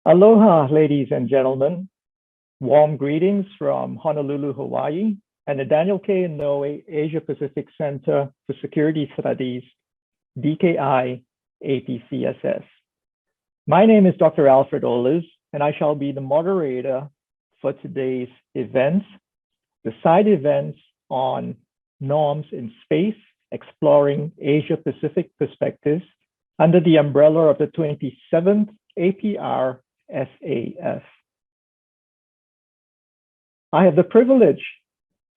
Aloha, ladies and gentlemen. Warm greetings from Honolulu, Hawaii, and the Daniel K. Inouye Asia Pacific Center for Security Studies, DKI APCSS. My name is Dr. Alfred Oles, and I shall be the moderator for today's events, the side events on norms in space, exploring Asia Pacific perspectives under the umbrella of the 27th APR SAS. I have the privilege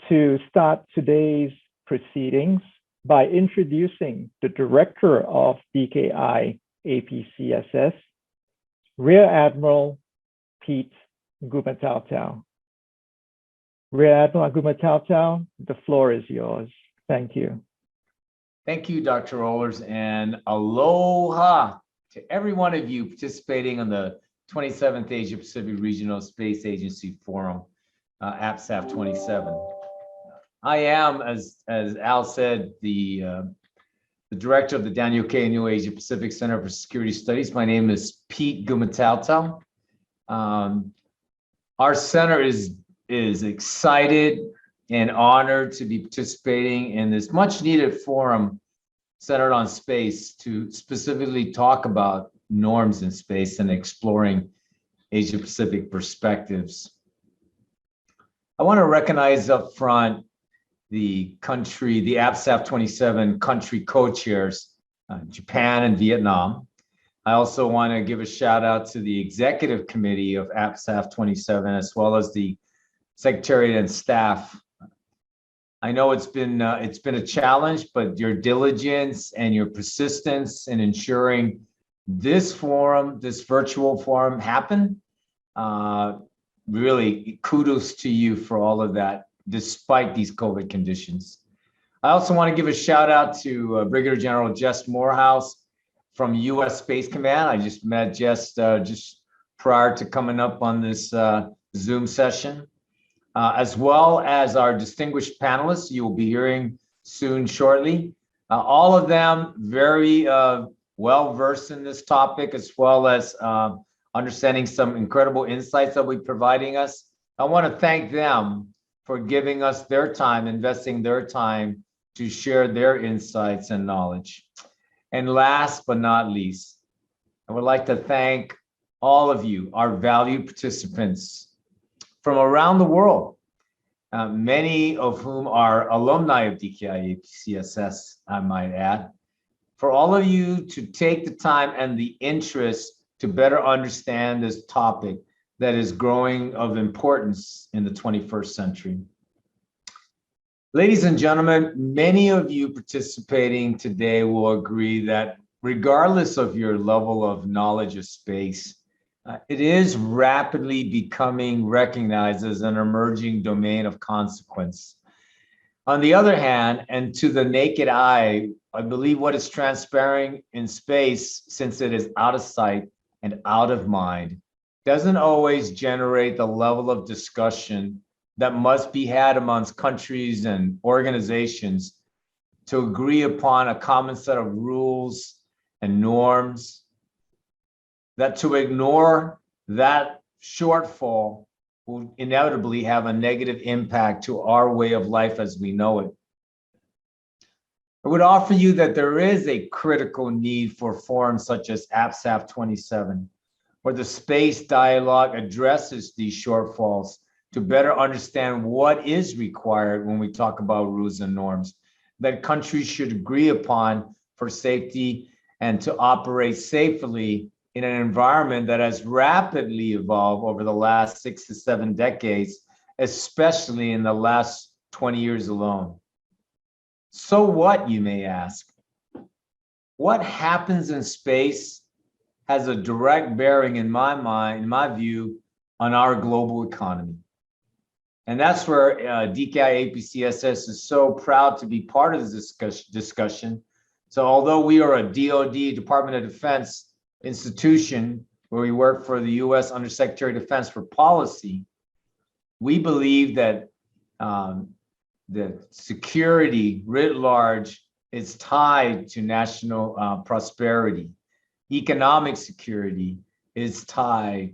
to start today's proceedings by introducing the director of DKI APCSS, Rear Admiral Pete Gumatautau. Rear Admiral Gumatautau, the floor is yours. Thank you. Thank you, Dr. Oles, and aloha to every one of you participating on the 27th Asia Pacific Regional Space Agency Forum, APSAF 27. I am, as Al said, the director of the Daniel K. Inouye Asia Pacific Center for Security Studies. My name is Pete Gumatautau. Our center is excited and honored to be participating in this much needed forum centered on space to specifically talk about norms in space and exploring Asia Pacific perspectives. I want to recognize up front the APSAF 27 country co-chairs, Japan and Vietnam. I also want to give a shout out to the executive committee of APSAF 27, as well as the secretariat and staff. I know it's been a challenge, but your diligence and your persistence in ensuring this forum, this virtual forum happen, really kudos to you for all of that, despite these COVID conditions. I also want to give a shout out to Brigadier General Jess Morehouse from U.S. Space Command. I just met Jess just prior to coming up on this Zoom session. As well as our distinguished panelists you will be hearing soon shortly. All of them very well-versed in this topic, as well as understanding some incredible insights that will be providing us. I want to thank them for giving us their time, investing their time to share their insights and knowledge. And last but not least, I would like to thank all of you, our valued participants from around the world, many of whom are alumni of DKI APCSS, I might add, for all of you to take the time and the interest to better understand this topic that is growing of importance in the 21st century. Ladies and gentlemen, many of you participating today will agree that regardless of your level of knowledge of space, it is rapidly becoming recognized as an emerging domain of consequence. On the other hand, and to the naked eye, I believe what is transpiring in space, since it is out of sight and out of mind, doesn't always generate the level of discussion that must be had amongst countries and organizations to agree upon a common set of rules and norms, that to ignore that shortfall will inevitably have a negative impact to our way of life as we know it. I would offer you that there is a critical need for forums such as APSAF 27, where the space dialogue addresses these shortfalls to better understand what is required when we talk about rules and norms that countries should agree upon for safety and to operate safely in an environment that has rapidly evolved over the last 6 to 7 decades, especially in the last 20 years alone. So what, you may ask? What happens in space has a direct bearing, in my mind, in my view, on our global economy. And that's where DKI APCSS is so proud to be part of this discussion. So although we are a DoD, Department of Defense institution where we work for the U.S. Undersecretary of Defense for Policy, we believe that the security writ large is tied to national prosperity, economic security, is tied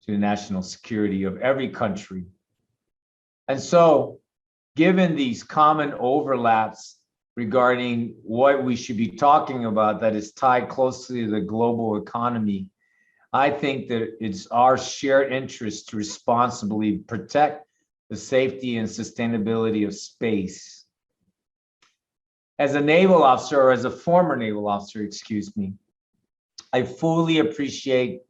to the national security of every country. And so, given these common overlaps regarding what we should be talking about that is tied closely to the global economy, I think that it's our shared interest to responsibly protect the safety and sustainability of space. As a naval officer, or as a former naval officer, excuse me, I fully appreciate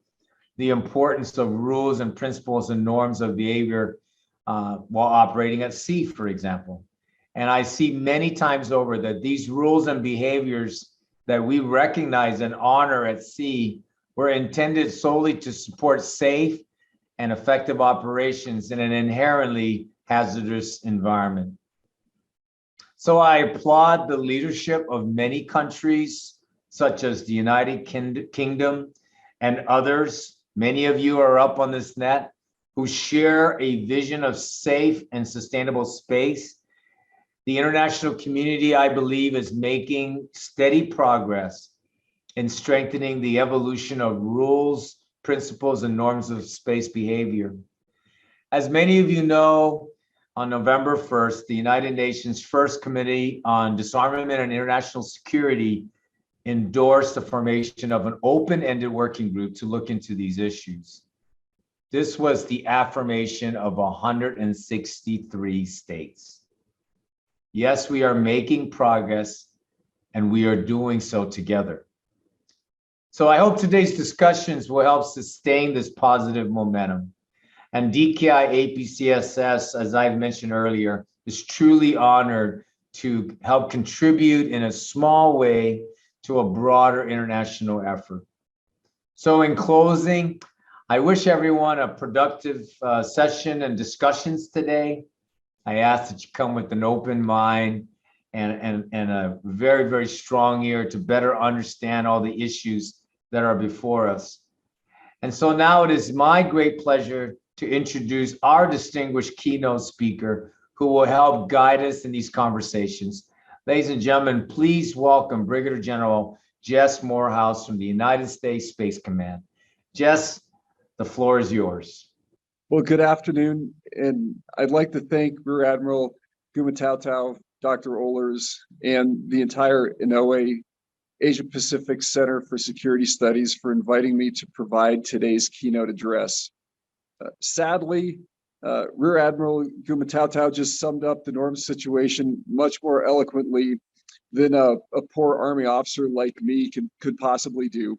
the importance of rules and principles and norms of behavior while operating at sea, for example. And I see many times over that these rules and behaviors that we recognize and honor at sea were intended solely to support safe and effective operations in an inherently hazardous environment. So I applaud the leadership of many countries, such as the United Kingdom and others. Many of you are up on this net who share a vision of safe and sustainable space. The international community, I believe, is making steady progress in strengthening the evolution of rules, principles, and norms of space behavior. As many of you know, on November 1st, the United Nations First Committee on Disarmament and International Security endorsed the formation of an open-ended working group to look into these issues. This was the affirmation of 163 states. Yes, we are making progress, and we are doing so together. So I hope today's discussions will help sustain this positive momentum. And DKI APCSS, as I've mentioned earlier, is truly honored to help contribute in a small way to a broader international effort. So in closing, I wish everyone a productive session and discussions today. I ask that you come with an open mind and a very, very strong ear to better understand all the issues that are before us. And so now it is my great pleasure to introduce our distinguished keynote speaker who will help guide us in these conversations. Ladies and gentlemen, please welcome Brigadier General Jess Morehouse from the United States Space Command. Jess, the floor is yours. Well, good afternoon, and I'd like to thank Rear Admiral Gumatautau, Dr. Ohlers, and the entire Inouye Asia Pacific Center for Security Studies for inviting me to provide today's keynote address. Sadly, Rear Admiral Gumatautau just summed up the norm situation much more eloquently than a poor Army officer like me could possibly do.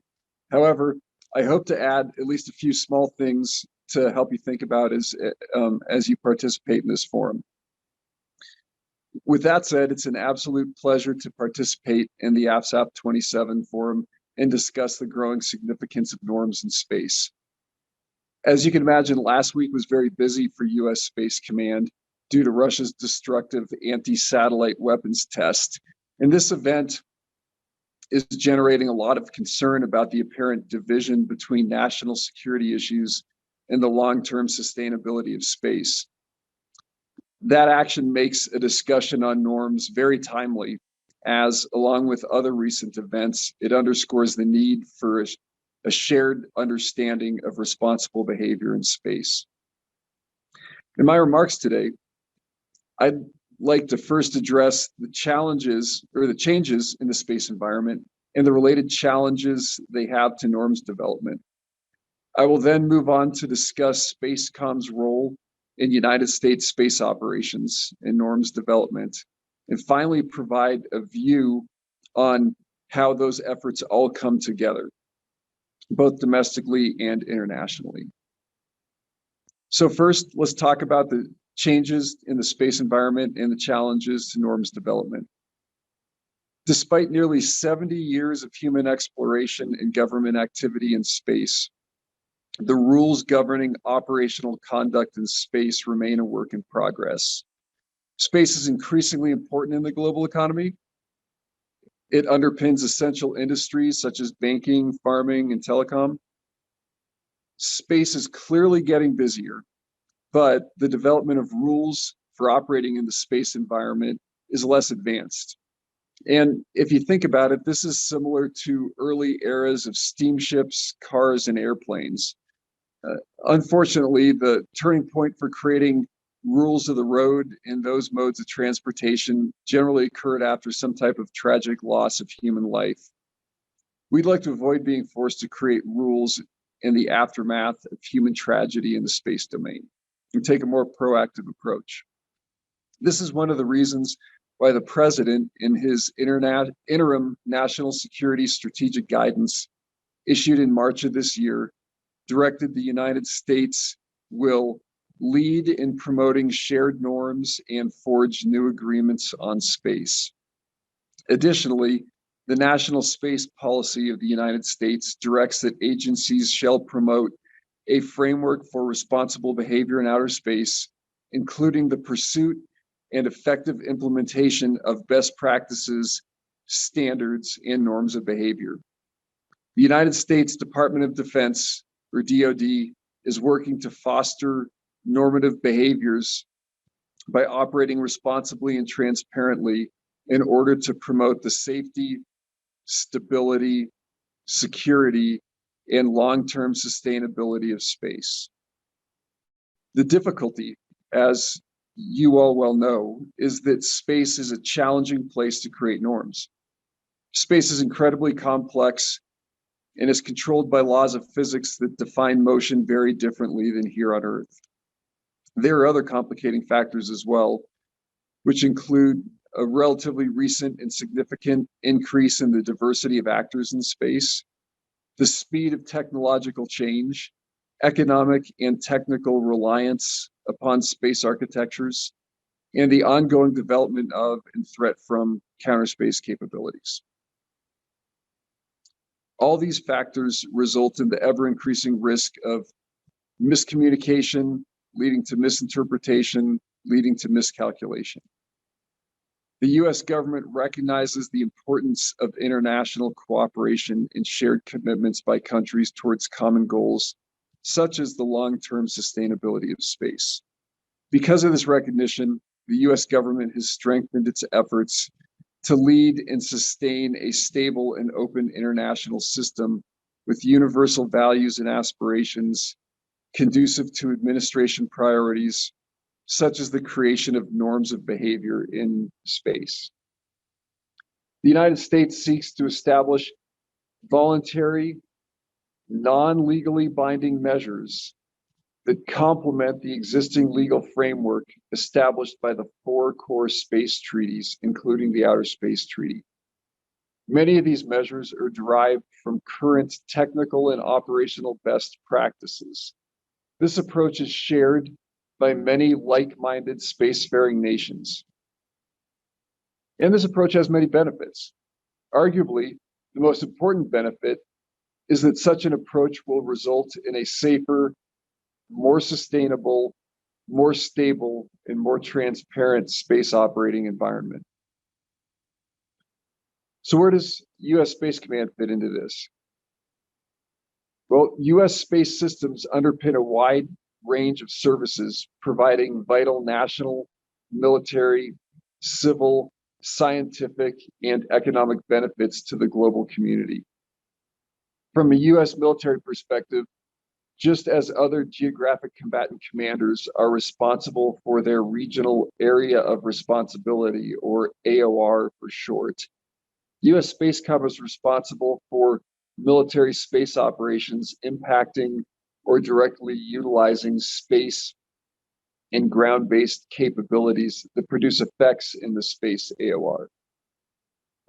However, I hope to add at least a few small things to help you think about as you participate in this forum. With that said, it's an absolute pleasure to participate in the AFSAP 27 forum and discuss the growing significance of norms in space. As you can imagine, last week was very busy for U.S. Space Command due to Russia's destructive anti-satellite weapons test. And this event is generating a lot of concern about the apparent division between national security issues and the long-term sustainability of space. That action makes a discussion on norms very timely, as along with other recent events, it underscores the need for a shared understanding of responsible behavior in space. In my remarks today, I'd like to first address the challenges or the changes in the space environment and the related challenges they have to norms development. I will then move on to discuss SpaceCom's role in United States space operations and norms development, and finally provide a view on how those efforts all come together, both domestically and internationally. So first, let's talk about the changes in the space environment and the challenges to norms development. Despite nearly 70 years of human exploration and government activity in space, the rules governing operational conduct in space remain a work in progress. Space is increasingly important in the global economy. It underpins essential industries such as banking, farming, and telecom. Space is clearly getting busier, but the development of rules for operating in the space environment is less advanced. And if you think about it, this is similar to early eras of steamships, cars, and airplanes. Unfortunately, the turning point for creating rules of the road in those modes of transportation generally occurred after some type of tragic loss of human life. We'd like to avoid being forced to create rules in the aftermath of human tragedy in the space domain and take a more proactive approach. This is one of the reasons why the president, in his interim national security strategic guidance issued in March of this year, directed the United States will lead in promoting shared norms and forge new agreements on space. Additionally, the National Space Policy of the United States directs that agencies shall promote a framework for responsible behavior in outer space, including the pursuit and effective implementation of best practices, standards, and norms of behavior. The United States Department of Defense, or DoD, is working to foster normative behaviors by operating responsibly and transparently in order to promote the safety, stability, security, and long-term sustainability of space. The difficulty, as you all well know, is that space is a challenging place to create norms. Space is incredibly complex and is controlled by laws of physics that define motion very differently than here on Earth. There are other complicating factors as well, which include a relatively recent and significant increase in the diversity of actors in space, the speed of technological change, economic and technical reliance upon space architectures, and the ongoing development of and threat from counter space capabilities. All these factors result in the ever-increasing risk of miscommunication, leading to misinterpretation, leading to miscalculation. The US government recognizes the importance of international cooperation and shared commitments by countries towards common goals, such as the long-term sustainability of space. Because of this recognition, the US government has strengthened its efforts to lead and sustain a stable and open international system with universal values and aspirations conducive to administration priorities, such as the creation of norms of behavior in space. The United States seeks to establish voluntary, non-legally binding measures that complement the existing legal framework established by the 4 core space treaties, including the Outer Space Treaty. Many of these measures are derived from current technical and operational best practices. This approach is shared by many like-minded spacefaring nations. And this approach has many benefits. Arguably, the most important benefit is that such an approach will result in a safer, more sustainable, more stable, and more transparent space operating environment. So where does US Space Command fit into this? Well, US space systems underpin a wide range of services providing vital national, military, civil, scientific, and economic benefits to the global community. From a US military perspective, just as other geographic combatant commanders are responsible for their regional area of responsibility, or AOR for short, US Spacecom is responsible for military space operations impacting or directly utilizing space and ground-based capabilities that produce effects in the space AOR.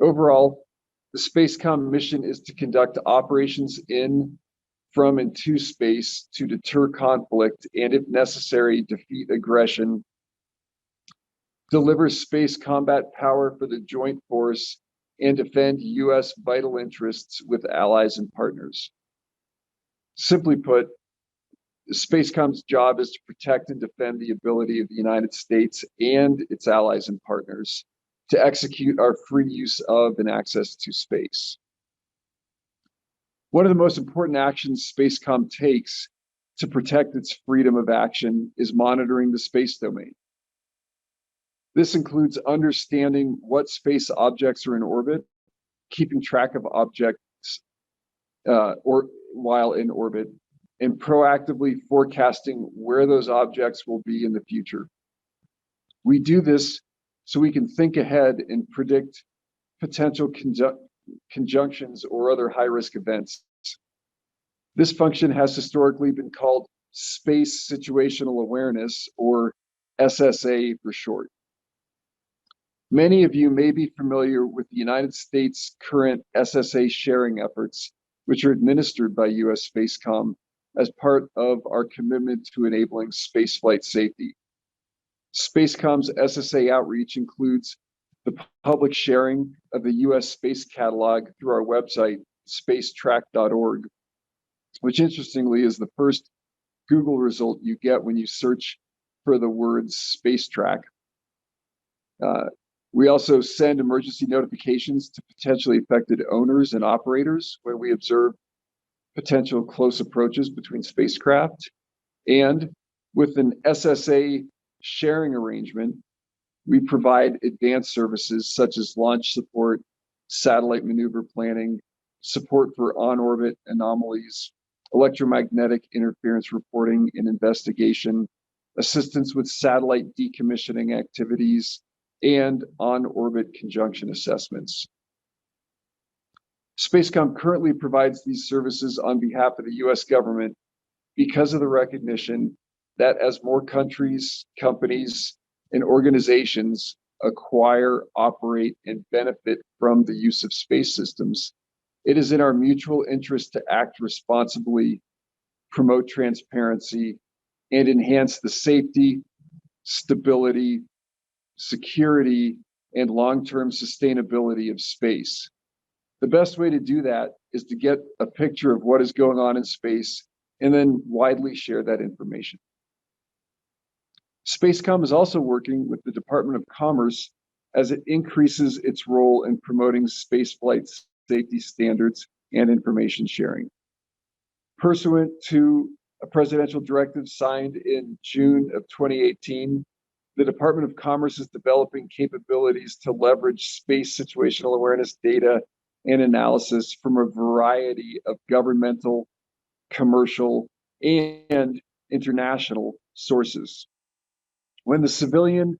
Overall, the Spacecom mission is to conduct operations in, from, and to space to deter conflict and, if necessary, defeat aggression, deliver space combat power for the joint force, and defend US vital interests with allies and partners. Simply put, Spacecom's job is to protect and defend the ability of the United States and its allies and partners to execute our free use of and access to space. One of the most important actions Spacecom takes to protect its freedom of action is monitoring the space domain. This includes understanding what space objects are in orbit, keeping track of objects or while in orbit, and proactively forecasting where those objects will be in the future. We do this so we can think ahead and predict potential conjunctions or other high-risk events. This function has historically been called Space Situational Awareness, or SSA for short. Many of you may be familiar with the United States' current SSA sharing efforts, which are administered by US Spacecom as part of our commitment to enabling spaceflight safety. Spacecom's SSA outreach includes the public sharing of the US Space Catalog through our website, spacetrack.org, which interestingly is the first Google result you get when you search for the words space track. We also send emergency notifications to potentially affected owners and operators when we observe potential close approaches between spacecraft. And with an SSA sharing arrangement, we provide advanced services such as launch support, satellite maneuver planning, support for on-orbit anomalies, electromagnetic interference reporting and investigation, assistance with satellite decommissioning activities, and on-orbit conjunction assessments. Spacecom currently provides these services on behalf of the US government because of the recognition that as more countries, companies, and organizations acquire, operate, and benefit from the use of space systems, it is in our mutual interest to act responsibly, promote transparency, and enhance the safety, stability, security, and long-term sustainability of space. The best way to do that is to get a picture of what is going on in space and then widely share that information. Spacecom is also working with the Department of Commerce as it increases its role in promoting spaceflight safety standards and information sharing. Pursuant to a presidential directive signed in June of 2018, the Department of Commerce is developing capabilities to leverage space situational awareness data and analysis from a variety of governmental, commercial, and international sources. When the civilian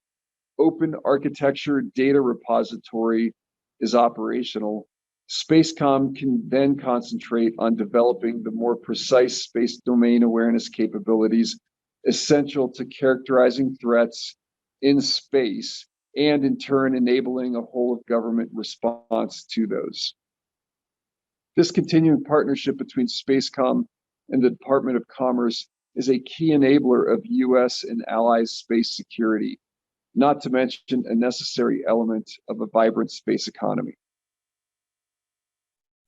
open architecture data repository is operational, Spacecom can then concentrate on developing the more precise space domain awareness capabilities essential to characterizing threats in space and in turn enabling a whole of government response to those. This continuing partnership between Spacecom and the Department of Commerce is a key enabler of US and allies space security, not to mention a necessary element of a vibrant space economy.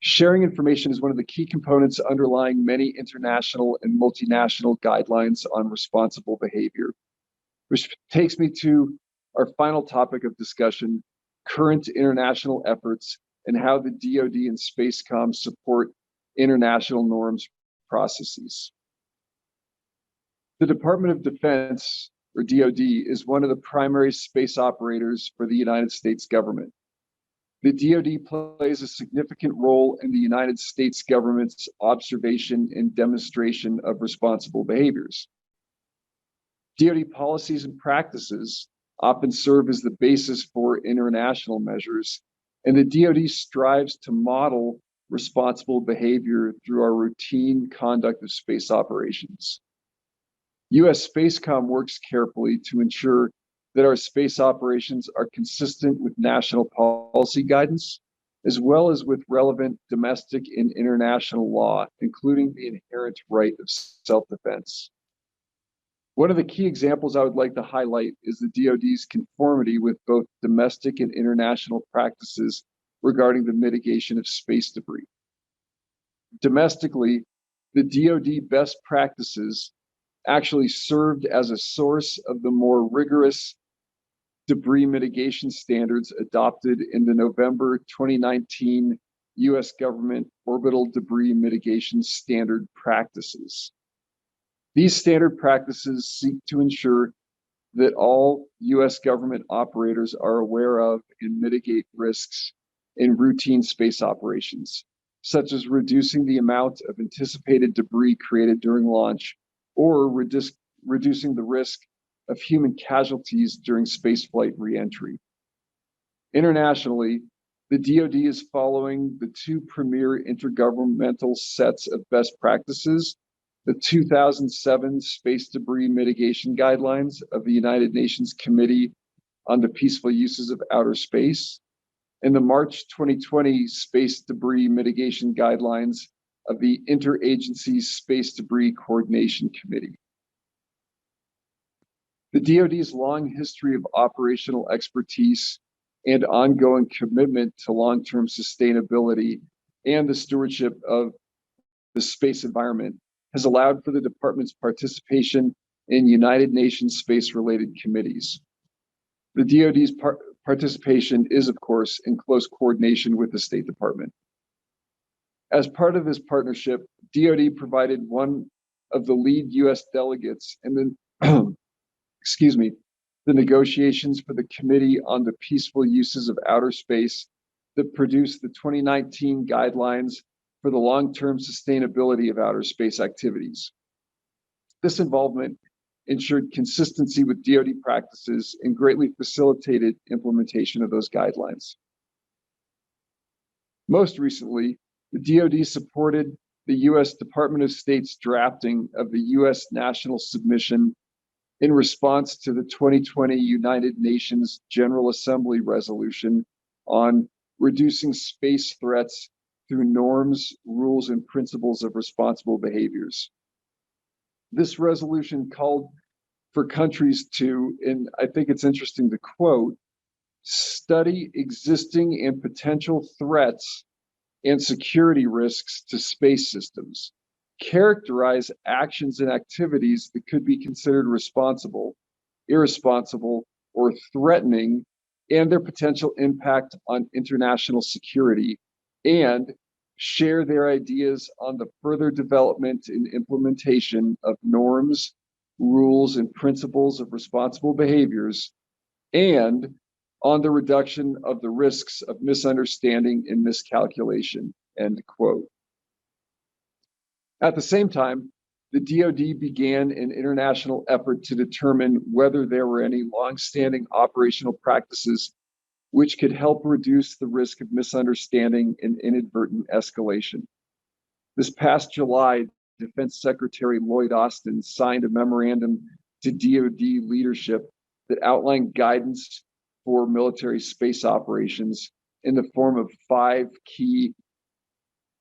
Sharing information is one of the key components underlying many international and multinational guidelines on responsible behavior, which takes me to our final topic of discussion, current international efforts and how the DoD and Spacecom support international norms processes. The Department of Defense, or DoD, is one of the primary space operators for the United States government. The DoD plays a significant role in the United States government's observation and demonstration of responsible behaviors. DoD policies and practices often serve as the basis for international measures, and the DoD strives to model responsible behavior through our routine conduct of space operations. US Spacecom works carefully to ensure that our space operations are consistent with national policy guidance, as well as with relevant domestic and international law, including the inherent right of self-defense. One of the key examples I would like to highlight is the DoD's conformity with both domestic and international practices regarding the mitigation of space debris. Domestically, the DoD best practices actually served as a source of the more rigorous debris mitigation standards adopted in the November 2019 US government orbital debris mitigation standard practices. These standard practices seek to ensure that all U.S. government operators are aware of and mitigate risks in routine space operations, such as reducing the amount of anticipated debris created during launch or reducing the risk of human casualties during spaceflight reentry. Internationally, the DoD is following the two premier intergovernmental sets of best practices, the 2007 Space Debris Mitigation Guidelines of the United Nations Committee on the Peaceful Uses of Outer Space, and the March 2020 Space Debris Mitigation Guidelines of the Interagency Space Debris Coordination Committee. The DoD's long history of operational expertise and ongoing commitment to long-term sustainability and the stewardship of the space environment has allowed for the department's participation in United Nations space-related committees. The DoD's participation is, of course, in close coordination with the State Department. As part of this partnership, DoD provided one of the lead U.S. delegates in the, the negotiations for the Committee on the Peaceful Uses of Outer Space that produced the 2019 guidelines for the long-term sustainability of outer space activities. This involvement ensured consistency with DoD practices and greatly facilitated implementation of those guidelines. Most recently, the DoD supported the U.S. Department of State's drafting of the U.S. national submission in response to the 2020 United Nations General Assembly resolution on reducing space threats through norms, rules, and principles of responsible behaviors. This resolution called for countries to, and I think it's interesting to quote, study existing and potential threats and security risks to space systems, characterize actions and activities that could be considered responsible, irresponsible, or threatening, and their potential impact on international security, and share their ideas on the further development and implementation of norms, rules, and principles of responsible behaviors, and on the reduction of the risks of misunderstanding and miscalculation, end quote. At the same time, the DoD began an international effort to determine whether there were any longstanding operational practices which could help reduce the risk of misunderstanding and inadvertent escalation. This past July, Defense Secretary Lloyd Austin signed a memorandum to DoD leadership that outlined guidance for military space operations in the form of 5 key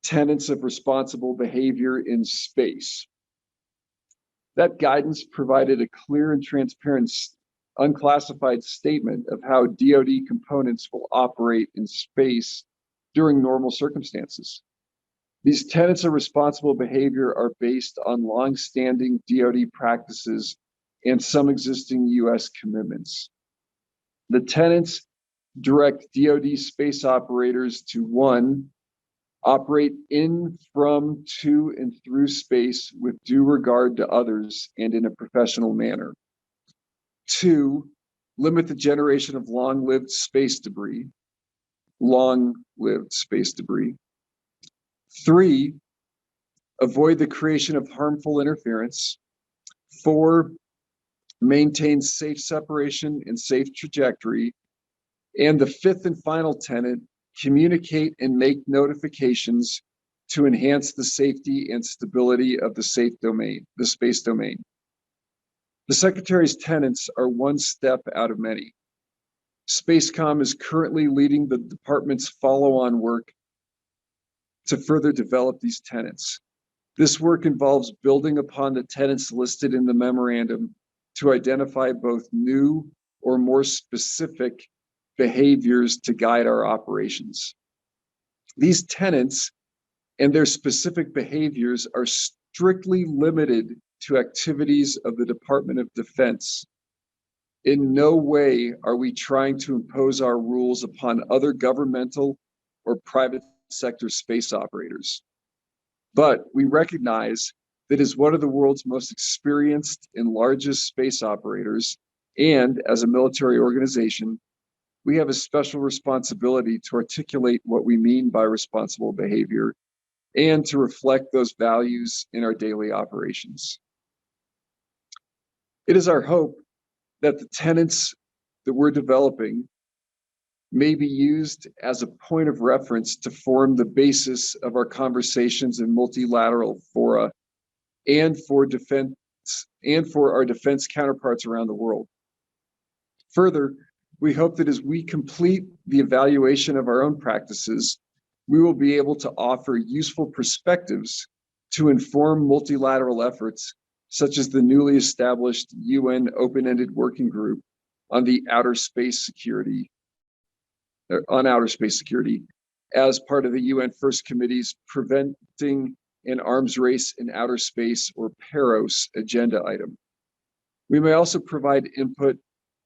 tenets of responsible behavior in space. That guidance provided a clear and transparent unclassified statement of how DoD components will operate in space during normal circumstances. These tenets of responsible behavior are based on long-standing DoD practices and some existing U.S. commitments. The tenets direct DoD space operators to 1, operate in, from, to, and through space with due regard to others and in a professional manner. 2, limit the generation of long-lived space debris. 3, avoid the creation of harmful interference. 4, maintain safe separation and safe trajectory. And the 5th and final tenet, communicate and make notifications to enhance the safety and stability of the space domain. The Secretary's tenets are one step out of many. Spacecom is currently leading the department's follow-on work to further develop these tenets. This work involves building upon the tenets listed in the memorandum to identify both new or more specific behaviors to guide our operations. These tenets and their specific behaviors are strictly limited to activities of the Department of Defense. In no way are we trying to impose our rules upon other governmental or private sector space operators. But we recognize that as one of the world's most experienced and largest space operators, And as a military organization, we have a special responsibility to articulate what we mean by responsible behavior and to reflect those values in our daily operations. It is our hope that the tenets that we're developing may be used as a point of reference to form the basis of our conversations in multilateral fora and for our defense counterparts around the world. Further, we hope that as we complete the evaluation of our own practices, we will be able to offer useful perspectives to inform multilateral efforts, such as the newly established UN Open-Ended Working Group on outer space security, as part of the UN First Committee's Preventing an Arms Race in Outer Space, or PAROS, agenda item. We may also provide input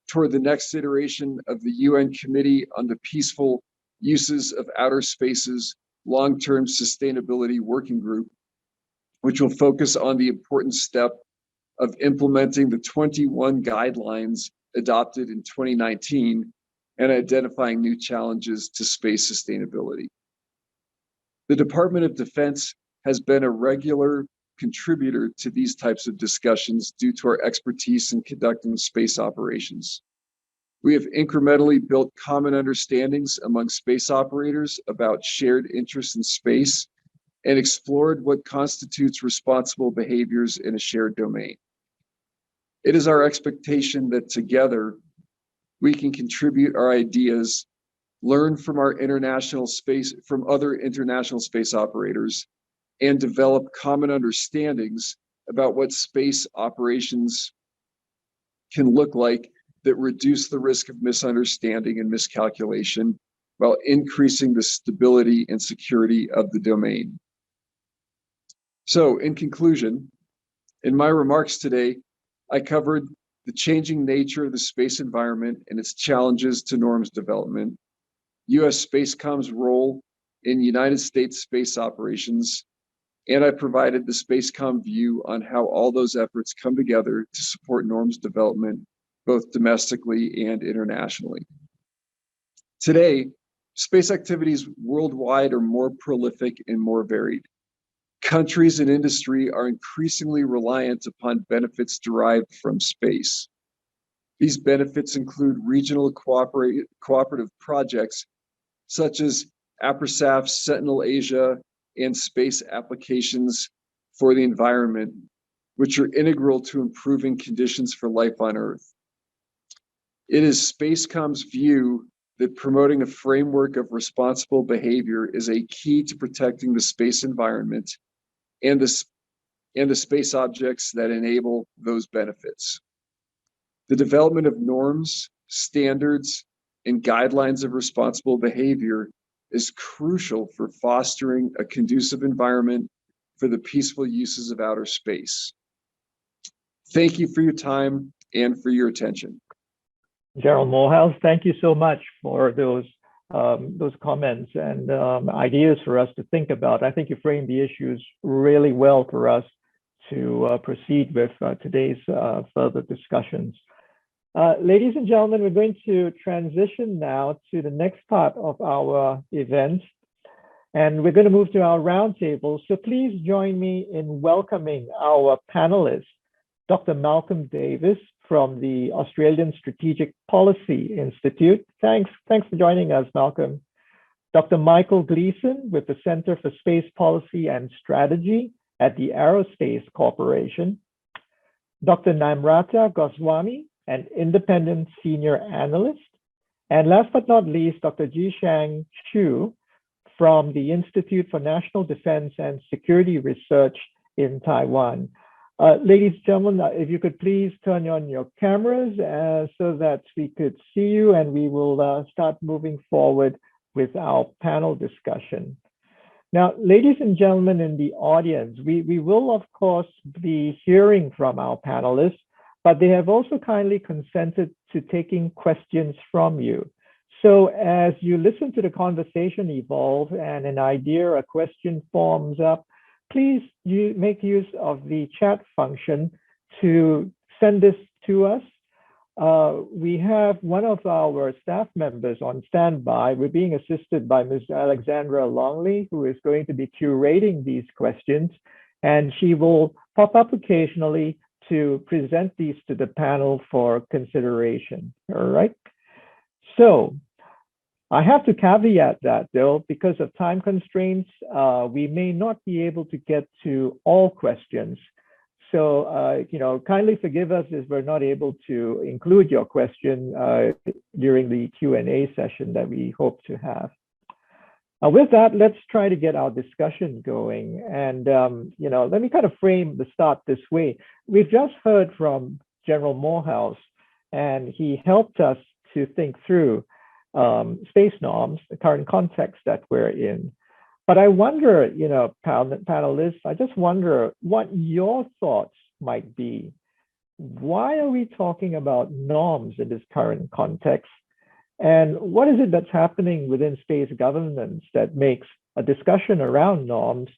toward the next iteration of the UN Committee on the Peaceful Uses of Outer Space's Long-Term Sustainability Working Group, which will focus on the important step of implementing the 21 guidelines adopted in 2019 and identifying new challenges to space sustainability. The Department of Defense has been a regular contributor to these types of discussions due to our expertise in conducting space operations. We have incrementally built common understandings among space operators about shared interests in space and explored what constitutes responsible behaviors in a shared domain. It is our expectation that together we can contribute our ideas, learn from other international space operators, and develop common understandings about what space operations can look like that reduce the risk of misunderstanding and miscalculation while increasing the stability and security of the domain. So, in conclusion, in my remarks today, I covered the changing nature of the space environment and its challenges to norms development, U.S. Spacecom's role in United States space operations, and I provided the Spacecom view on how all those efforts come together to support norms development, both domestically and internationally. Today, space activities worldwide are more prolific and more varied. Countries and industry are increasingly reliant upon benefits derived from space. These benefits include regional cooperative projects such as APRISAF, Sentinel Asia, and space applications for the environment, which are integral to improving conditions for life on Earth. It is Spacecom's view that promoting a framework of responsible behavior is a key to protecting the space environment and the space objects that enable those benefits. The development of norms, standards, and guidelines of responsible behavior is crucial for fostering a conducive environment for the peaceful uses of outer space. Thank you for your time and for your attention. Gerald Morehouse, thank you so much for those comments and ideas for us to think about. I think you framed the issues really well for us to proceed with today's further discussions. Ladies and gentlemen, we're going to transition now to the next part of our event, and we're going to move to our roundtable. So please join me in welcoming our panelists, Dr. Malcolm Davis from the Australian Strategic Policy Institute. Thanks for joining us, Malcolm. Dr. Michael Gleason with the Center for Space Policy and Strategy at the Aerospace Corporation. Dr. Namrata Goswami, an independent senior analyst. And last but not least, Dr. Jishang Chu from the Institute for National Defense and Security Research in Taiwan. Ladies and gentlemen, if you could please turn on your cameras so that we could see you, and we will start moving forward with our panel discussion. Now, ladies and gentlemen in the audience, we will of course be hearing from our panelists, but they have also kindly consented to taking questions from you. So as you listen to the conversation evolve and an idea, a question forms up, please make use of the chat function to send this to us. we have one of our staff members on standby. We're being assisted by Ms. Alexandra Longley, who is going to be curating these questions, and she will pop up occasionally to present these to the panel for consideration. All right. So I have to caveat that, though, because of time constraints, we may not be able to get to all questions. So, kindly forgive us if we're not able to include your question during the Q&A session that we hope to have. With that, let's try to get our discussion going. And, let me kind of frame the start this way. We've just heard from General Morehouse, and he helped us to think through space norms, the current context that we're in. But I wonder, panelists, I just wonder what your thoughts might be. Why are we talking about norms in this current context? And what is it that's happening within space governance that makes a discussion around norms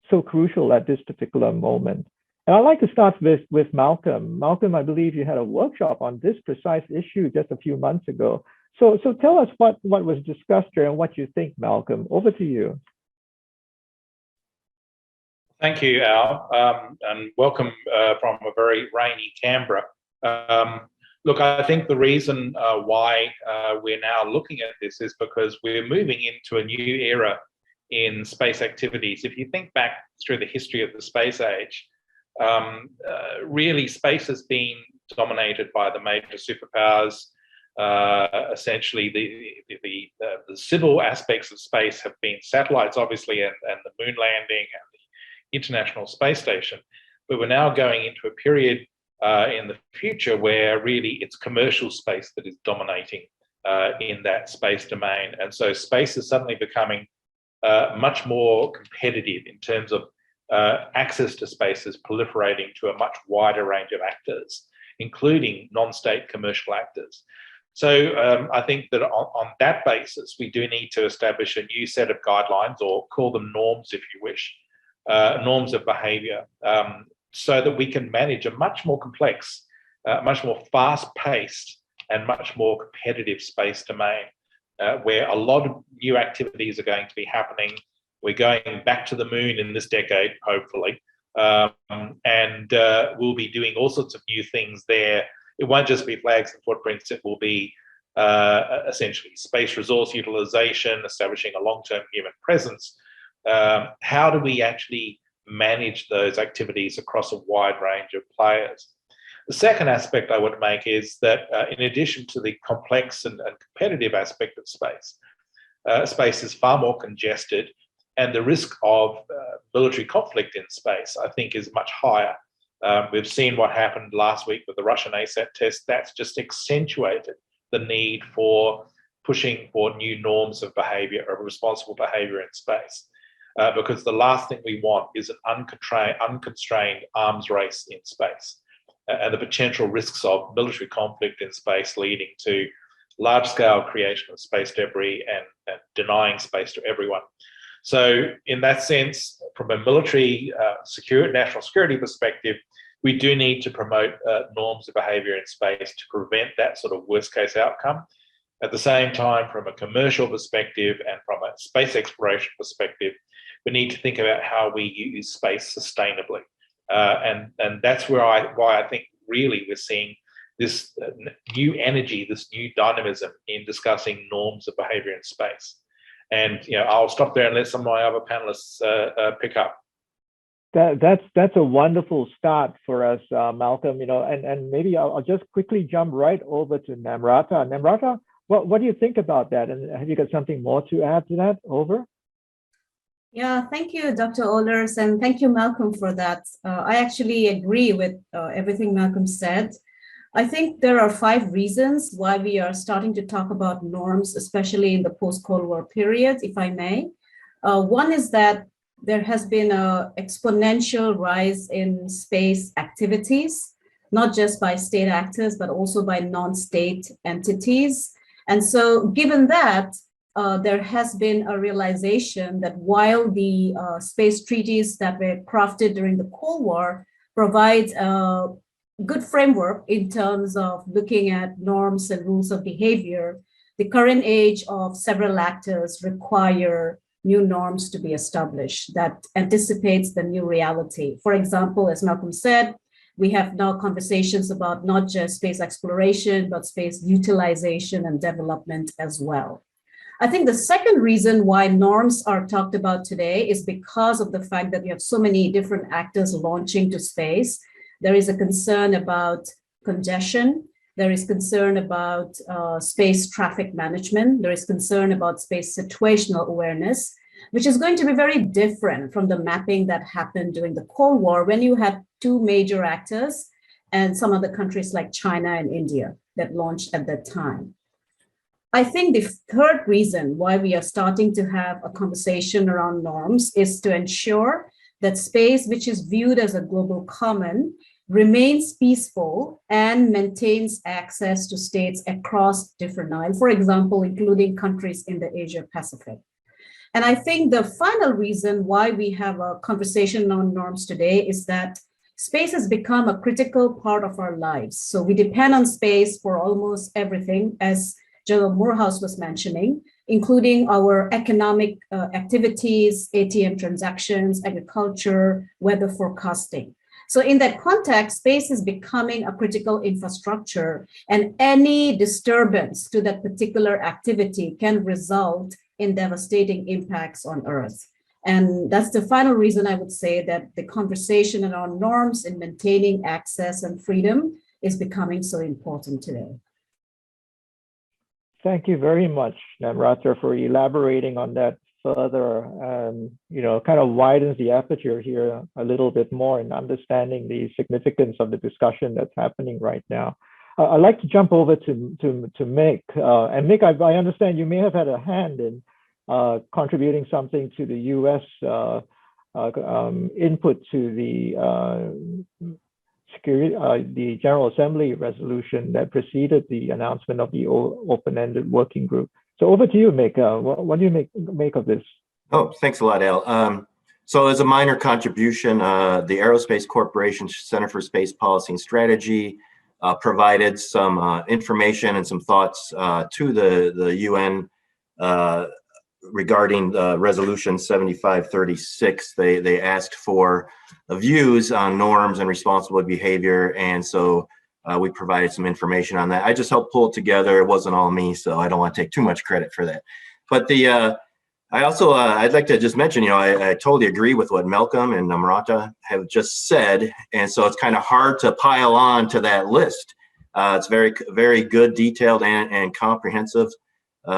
so crucial at this particular moment? And I'd like to start with Malcolm. Malcolm, I believe you had a workshop on this precise issue just a few months ago. So tell us what was discussed here and what you think, Malcolm. Over to you. Thank you, Al, and welcome from a very rainy Canberra. Look, I think the reason why we're now looking at this is because we're moving into a new era in space activities. If you think back through the history of the space age, really space has been dominated by the major superpowers. Essentially, the civil aspects of space have been satellites, obviously, and the moon landing and the International Space Station. But we're now going into a period in the future where really it's commercial space that is dominating in that space domain. And so space is suddenly becoming much more competitive in terms of access to space is proliferating to a much wider range of actors, including non-state commercial actors. So I think that on that basis, we do need to establish a new set of guidelines, or call them norms if you wish, norms of behaviour, so that we can manage a much more complex, much more fast-paced and much more competitive space domain, where a lot of new activities are going to be happening. We're going back to the moon in this decade, hopefully, and we'll be doing all sorts of new things there. It won't just be flags and footprints, it will be essentially space resource utilization, establishing a long-term human presence. How do we actually manage those activities across a wide range of players? The second aspect I would make is that in addition to the complex and competitive aspect of space, space is far more congested, and the risk of military conflict in space, I think, is much higher. We've seen what happened last week with the Russian ASAT test. That's just accentuated the need for pushing for new norms of behaviour, of responsible behaviour in space. Because the last thing we want is an unconstrained arms race in space, and the potential risks of military conflict in space leading to large-scale creation of space debris and denying space to everyone. So in that sense, from a military national security perspective, we do need to promote norms of behaviour in space to prevent that sort of worst-case outcome. At the same time, from a commercial perspective and from a space exploration perspective, we need to think about how we use space sustainably. And that's why I think really we're seeing this new energy, this new dynamism in discussing norms of behaviour in space. And I'll stop there and let some of my other panelists pick up. That's a wonderful start for us, Malcolm. And maybe I'll just quickly jump right over to Namrata. Namrata, what do you think about that? And have you got something more to add to that? Over. Yeah, thank you, Dr. Ohlers, and thank you, Malcolm, for that. I actually agree with everything Malcolm said. I think there are 5 reasons why we are starting to talk about norms, especially in the post-Cold War period, if I may. One is that there has been an exponential rise in space activities, not just by state actors, but also by non-state entities. And so given that, there has been a realization that while the space treaties that were crafted during the Cold War provide good framework in terms of looking at norms and rules of behavior, the current age of several actors require new norms to be established that anticipates the new reality. For example, as Malcolm said, we have now conversations about not just space exploration, but space utilization and development as well. I think the second reason why norms are talked about today is because of the fact that we have so many different actors launching to space. There is a concern about congestion. There is concern about space traffic management. There is concern about space situational awareness, which is going to be very different from the mapping that happened during the Cold War when you had two major actors and some other countries like China and India that launched at that time. I think the third reason why we are starting to have a conversation around norms is to ensure that space, which is viewed as a global common, remains peaceful and maintains access to states across different lines, for example, including countries in the Asia Pacific. And I think the final reason why we have a conversation on norms today is that space has become a critical part of our lives. So we depend on space for almost everything, as General Morehouse was mentioning, including our economic activities, ATM transactions, agriculture, weather forecasting. So in that context, space is becoming a critical infrastructure, and any disturbance to that particular activity can result in devastating impacts on Earth. And that's the final reason I would say that the conversation around norms in maintaining access and freedom is becoming so important today. Thank you very much, Namrata, for elaborating on that further. Kind of widens the aperture here a little bit more in understanding the significance of the discussion that's happening right now. I'd like to jump over to Mick. And Mick, I understand you may have had a hand in contributing something to the U.S. Input to the General Assembly resolution that preceded the announcement of the open-ended working group. So over to you, Mick. What do you make of this? Oh, thanks a lot, Al. So as a minor contribution, the Aerospace Corporation Center for Space Policy and Strategy provided some information and some thoughts to the UN regarding Resolution 7536. They asked for views on norms and responsible behavior, and so we provided some information on that. I just helped pull it together. It wasn't all me, so I don't want to take too much credit for that. But I also I'd like to just mention, I totally agree with what Malcolm and Namrata have just said, and so it's kind of hard to pile on to that list. It's very, very good, detailed, and comprehensive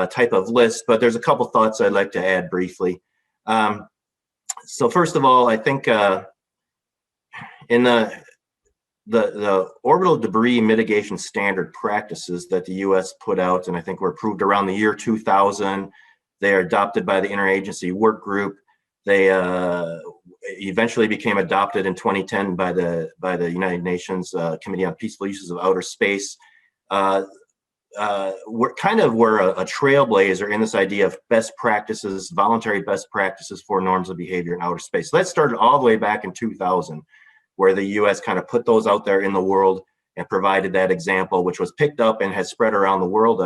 type of list, but there's a couple thoughts I'd like to add briefly. So first of all, I think in the orbital debris mitigation standard practices that the U.S. put out, and I think were approved around the year 2000, they are adopted by the Interagency Work Group. They eventually became adopted in 2010 by the United Nations Committee on Peaceful Uses of Outer Space. We're a trailblazer in this idea of best practices, voluntary best practices for norms of behavior in outer space. So that started all the way back in 2000, where the U.S. kind of put those out there in the world and provided that example, which was picked up and has spread around the world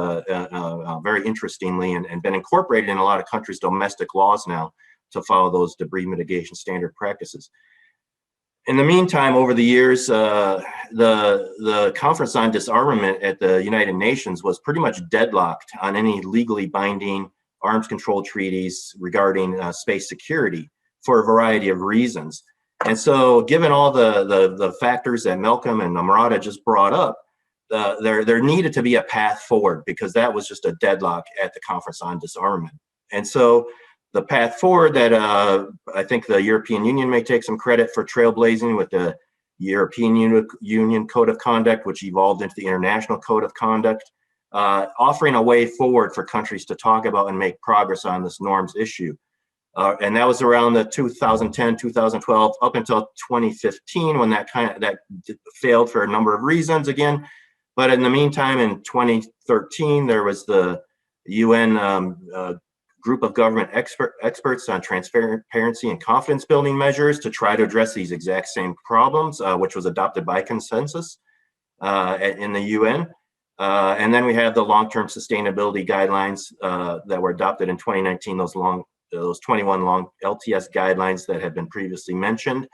very interestingly, and been incorporated in a lot of countries' domestic laws now to follow those debris mitigation standard practices. In the meantime, over the years, the Conference on Disarmament at the United Nations was pretty much deadlocked on any legally binding arms control treaties regarding space security for a variety of reasons. And so given all the factors that Malcolm and Namrata just brought up, there needed to be a path forward, because that was just a deadlock at the Conference on Disarmament. And so the path forward that I think the European Union may take some credit for trailblazing with the European Union Code of Conduct, which evolved into the International Code of Conduct, offering a way forward for countries to talk about and make progress on this norms issue. And that was around the 2010, 2012, up until 2015, when that failed for a number of reasons again. But in the meantime, in 2013, there was the UN group of government experts on transparency and confidence building measures to try to address these exact same problems, which was adopted by consensus in the UN. And then we have the long-term sustainability guidelines that were adopted in 2019, those 21 long LTS guidelines that had been previously mentioned.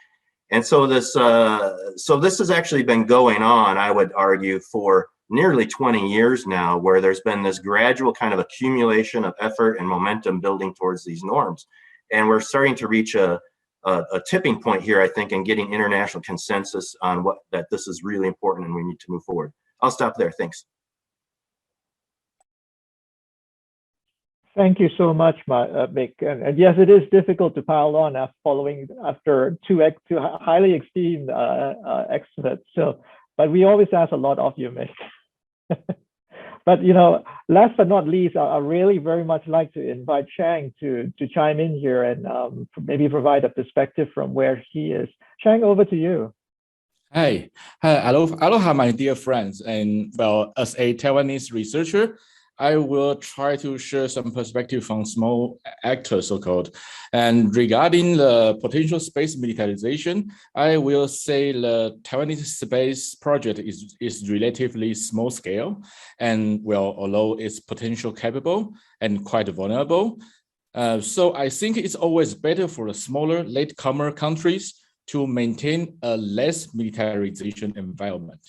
And so this has actually been going on, I would argue, for nearly 20 years now, where there's been this gradual kind of accumulation of effort and momentum building towards these norms. And we're starting to reach a tipping point here, I think, in getting international consensus on that this is really important and we need to move forward. I'll stop there. Thanks. Thank you so much, Mick. And yes, it is difficult to pile on after two highly esteemed experts. So, but we always ask a lot of you, Mick. But last but not least, I really very much like to invite Chang to chime in here and maybe provide a perspective from where he is. Chang, over to you. Hi, aloha, my dear friends. And well, as a Taiwanese researcher, I will try to share some perspective from small actors, so-called. And regarding the potential space militarization, I will say the Taiwanese space project is relatively small scale. And well, although it's potential capable and quite vulnerable. So I think it's always better for the smaller latecomer countries to maintain a less militarization environment.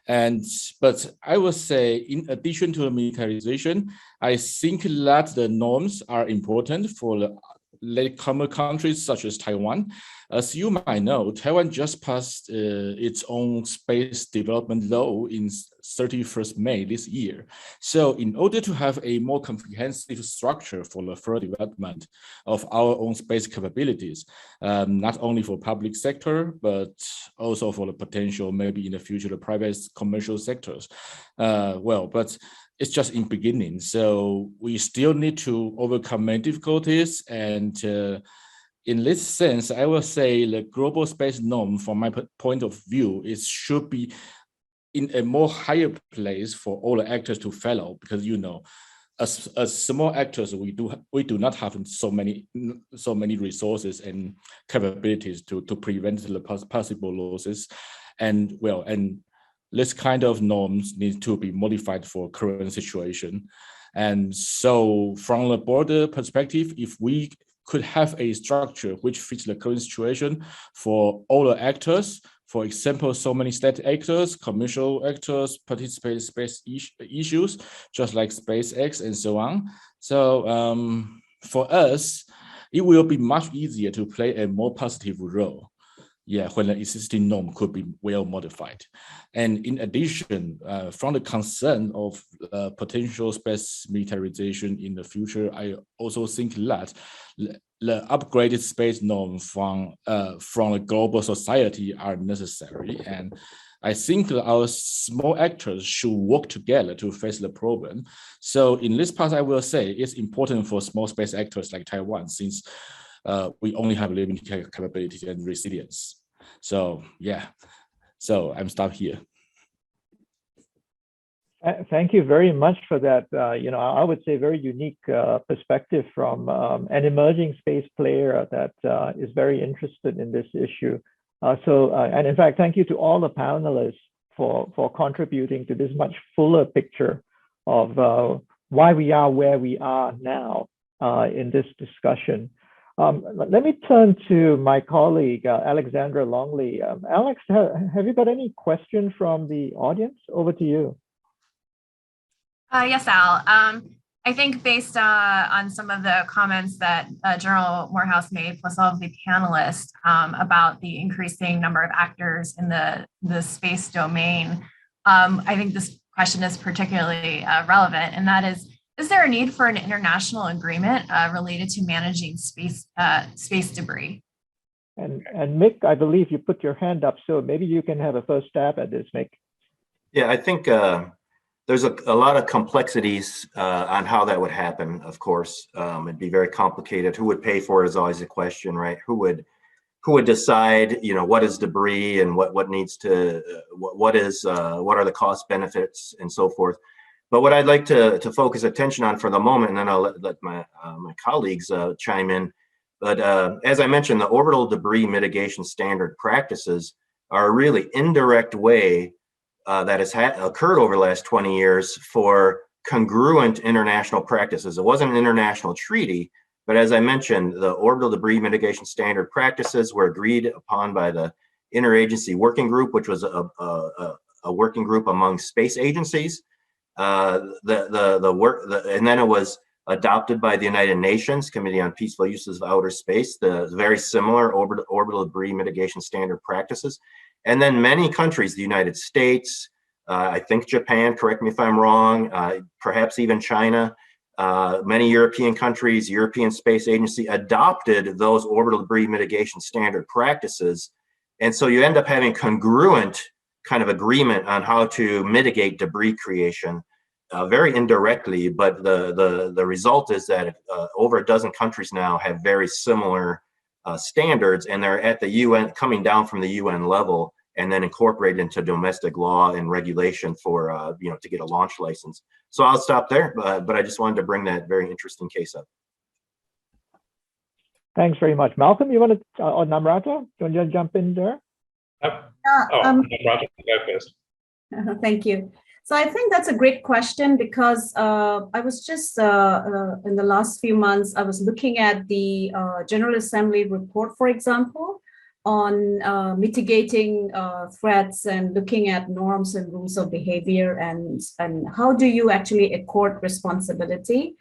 But I would say, in addition to the militarization, I think that the norms are important for the latecomer countries such as Taiwan. As you might know, Taiwan just passed its own space development law in 31st May this year. So in order to have a more comprehensive structure for the further development of our own space capabilities, not only for public sector, but also for the potential, maybe in the future, the private commercial sectors. But it's just in beginning. So we still need to overcome many difficulties. And in this sense, I will say the global space norm, from my point of view, should be in a more higher place for all the actors to follow, because as small actors, we do not have so many resources and capabilities to prevent the possible losses, and this kind of norms need to be modified for current situation. And so from the broader perspective, if we could have a structure which fits the current situation for all the actors, for example, so many state actors, commercial actors participate in space issues, just like SpaceX and so on. So for us, it will be much easier to play a more positive role. When the existing norm could be well modified. And in addition, from the concern of potential space militarization in the future, I also think that the upgraded space norm from a global society are necessary. And I think that our small actors should work together to face the problem. So in this part, I will say it's important for small space actors like Taiwan, since we only have limited capabilities and resilience. So so I'm stopped here. Thank you very much for that. I would say very unique perspective from an emerging space player that is very interested in this issue. And in fact, thank you to all the panelists for contributing to this much fuller picture of why we are where we are now in this discussion. Let me turn to my colleague, Alexandra Longley. Alex, have you got any question from the audience? Over to you. Yes, Al. I think based on some of the comments that General Morehouse made, plus all of the panelists, about the increasing number of actors in the space domain, I think this question is particularly relevant, and that is there a need for an international agreement related to managing space debris? And Mick, I believe you put your hand up, so maybe you can have a first stab at this, Mick. Yeah, I think there's a lot of complexities on how that would happen, of course. It'd be very complicated. Who would pay for it is always a question, right? Who would decide, what is debris and what needs to, what are the cost benefits and so forth. But what I'd like to focus attention on for the moment, and then I'll let my colleagues chime in. But as I mentioned, the orbital debris mitigation standard practices are a really indirect way that has occurred over the last 20 years for congruent international practices. It wasn't an international treaty, but as I mentioned, the orbital debris mitigation standard practices were agreed upon by the Interagency Working Group, which was a working group among space agencies. And then it was adopted by the United Nations Committee on Peaceful Uses of Outer Space, the very similar orbital debris mitigation standard practices. And then many countries, the United States, I think Japan, correct me if I'm wrong, perhaps even China, many European countries, European Space Agency adopted those orbital debris mitigation standard practices. And so you end up having congruent kind of agreement on how to mitigate debris creation, very indirectly, but the result is that over a dozen countries now have very similar standards, and they're at the UN, coming down from the UN level, and then incorporated into domestic law and regulation for to get a launch license. So I'll stop there, but I just wanted to bring that very interesting case up. Thanks very much. Malcolm, you want to, or Namrata, do you want to jump in there? Namrata, go first. Thank you. So I think that's a great question, because I was just in the last few months, I was looking at the General Assembly report, for example, on mitigating threats and looking at norms and rules of behavior, and how do you actually accord responsibility.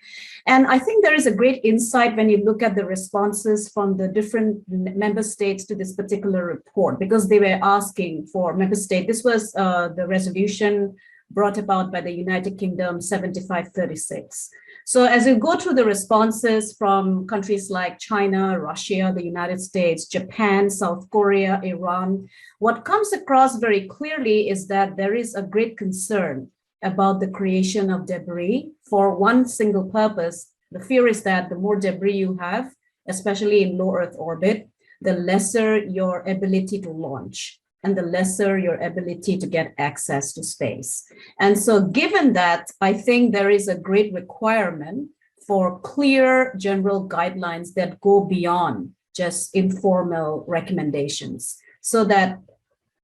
And I think there is a great insight when you look at the responses from the different member states to this particular report, because they were asking for member state. This was the resolution brought about by the United Kingdom 7536. So as you go through the responses from countries like China, Russia, the United States, Japan, South Korea, Iran, what comes across very clearly is that there is a great concern about the creation of debris for one single purpose. The fear is that the more debris you have, especially in low Earth orbit, the lesser your ability to launch, and the lesser your ability to get access to space. And so given that, I think there is a great requirement for clear general guidelines that go beyond just informal recommendations, so that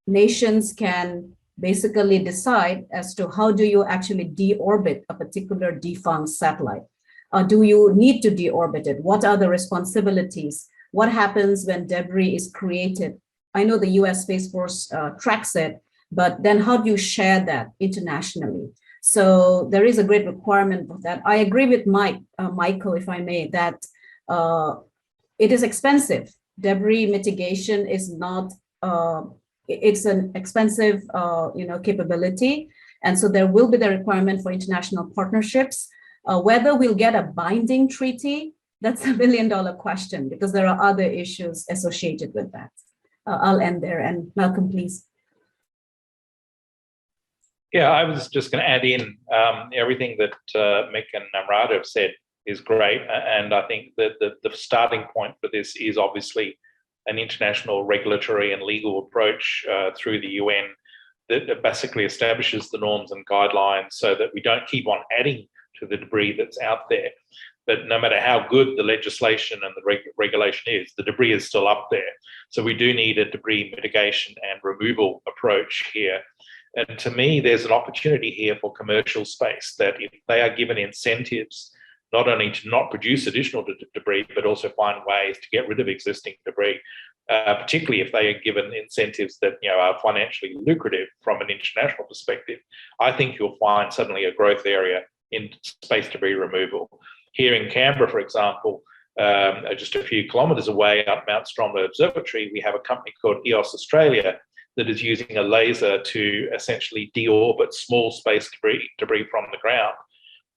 nations can basically decide as to how do you actually deorbit a particular defunct satellite. Do you need to deorbit it? What are the responsibilities? What happens when debris is created? I know the US Space Force tracks it, but then how do you share that internationally? So there is a great requirement for that. I agree with Michael, if I may, that it is expensive. Debris mitigation is not, it's an expensive capability. And so there will be the requirement for international partnerships. Whether we'll get a binding treaty, that's $1 billion question, because there are other issues associated with that. I'll end there, and Malcolm, please. Yeah, I was just going to add in everything that Mick and Namrata have said is great, and I think that the starting point for this is obviously an international regulatory and legal approach through the UN that basically establishes the norms and guidelines so that we don't keep on adding to the debris that's out there. But no matter how good the legislation and the regulation is, the debris is still up there. So we do need a debris mitigation and removal approach here. And to me, there's an opportunity here for commercial space that if they are given incentives, not only to not produce additional debris, but also find ways to get rid of existing debris, particularly if they are given incentives that are financially lucrative from an international perspective, I think you'll find suddenly a growth area in space debris removal. Here in Canberra, for example, just a few kilometres away at Mount Stromlo Observatory, we have a company called EOS Australia that is using a laser to essentially deorbit small space debris from the ground.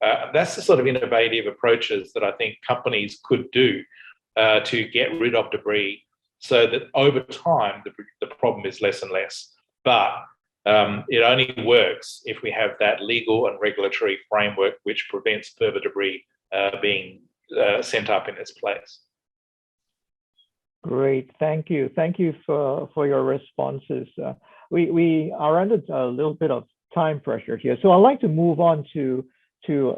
That's the sort of innovative approaches that I think companies could do to get rid of debris so that over time, the problem is less and less. But it only works if we have that legal and regulatory framework which prevents further debris being sent up in its place. Great, thank you. Thank you for your responses. We are under a little bit of time pressure here. So I'd like to move on to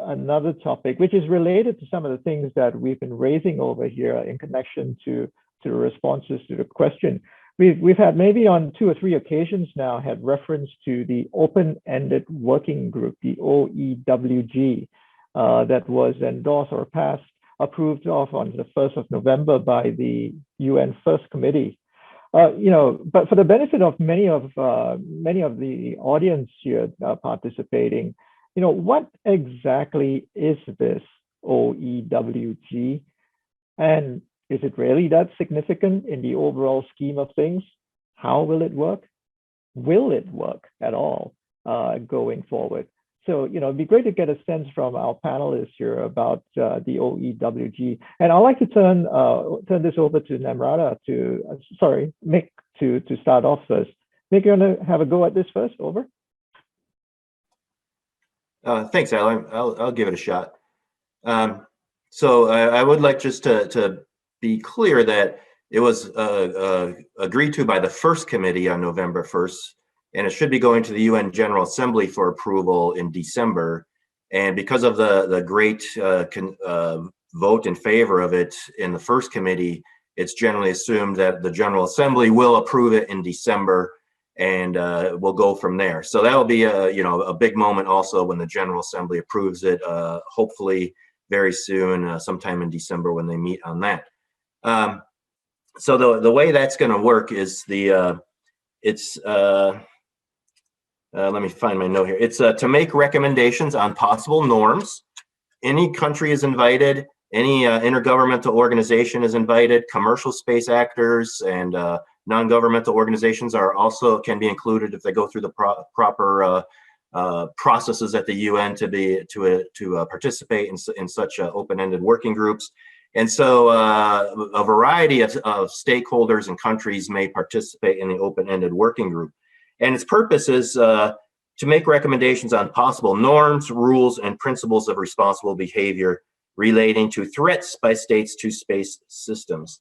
another topic, which is related to some of the things that we've been raising over here in connection to the responses to the question. We've had maybe on 2 or 3 occasions now had reference to the open-ended working group, the OEWG, that was endorsed or approved of on the 1st of November by the UN First Committee. But for the benefit of many of the audience here participating, what exactly is this OEWG? And is it really that significant in the overall scheme of things? How will it work? Will it work at all going forward? So, it'd be great to get a sense from our panelists here about the OEWG. And I'd like to turn this over to Namrata Mick, to start off first. Mick, you want to have a go at this first? Over. Thanks, Alan. I'll give it a shot. So I would like just to be clear that it was agreed to by the first committee on November 1st, and it should be going to the UN General Assembly for approval in December. And because of the great vote in favor of it in the first committee, it's generally assumed that the General Assembly will approve it in December, and we'll go from there. So that will be a big moment also when the General Assembly approves it, hopefully very soon, sometime in December when they meet on that. So the way that's going to work is let me find my note here. It's to make recommendations on possible norms. Any country is invited. Any intergovernmental organization is invited. Commercial space actors and non-governmental organizations can be included if they go through the proper processes at the UN to participate in such open-ended working groups. And so a variety of stakeholders and countries may participate in the open-ended working group. And its purpose is to make recommendations on possible norms, rules, and principles of responsible behavior relating to threats by states to space systems.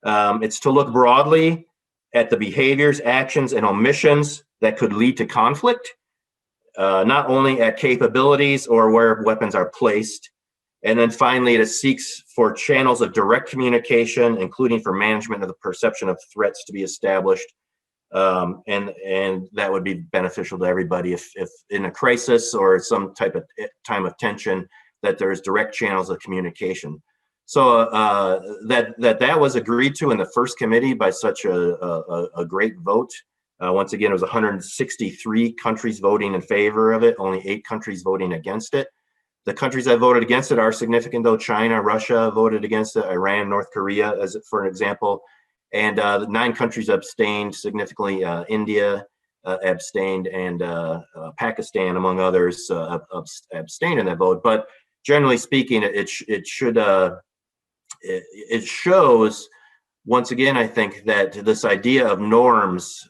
It's to look broadly at the behaviors, actions, and omissions that could lead to conflict, not only at capabilities or where weapons are placed. And then finally, it seeks for channels of direct communication, including for management of the perception of threats to be established. And that would be beneficial to everybody if in a crisis or some type of time of tension, that there's direct channels of communication. So that was agreed to in the first committee by such a great vote. Once again, it was 163 countries voting in favor of it, only 8 countries voting against it. The countries that voted against it are significant, though. China, Russia voted against it, Iran, North Korea, for an example. And 9 countries abstained significantly. India abstained, and Pakistan, among others, abstained in that vote. But generally speaking, it shows, once again, I think, that this idea of norms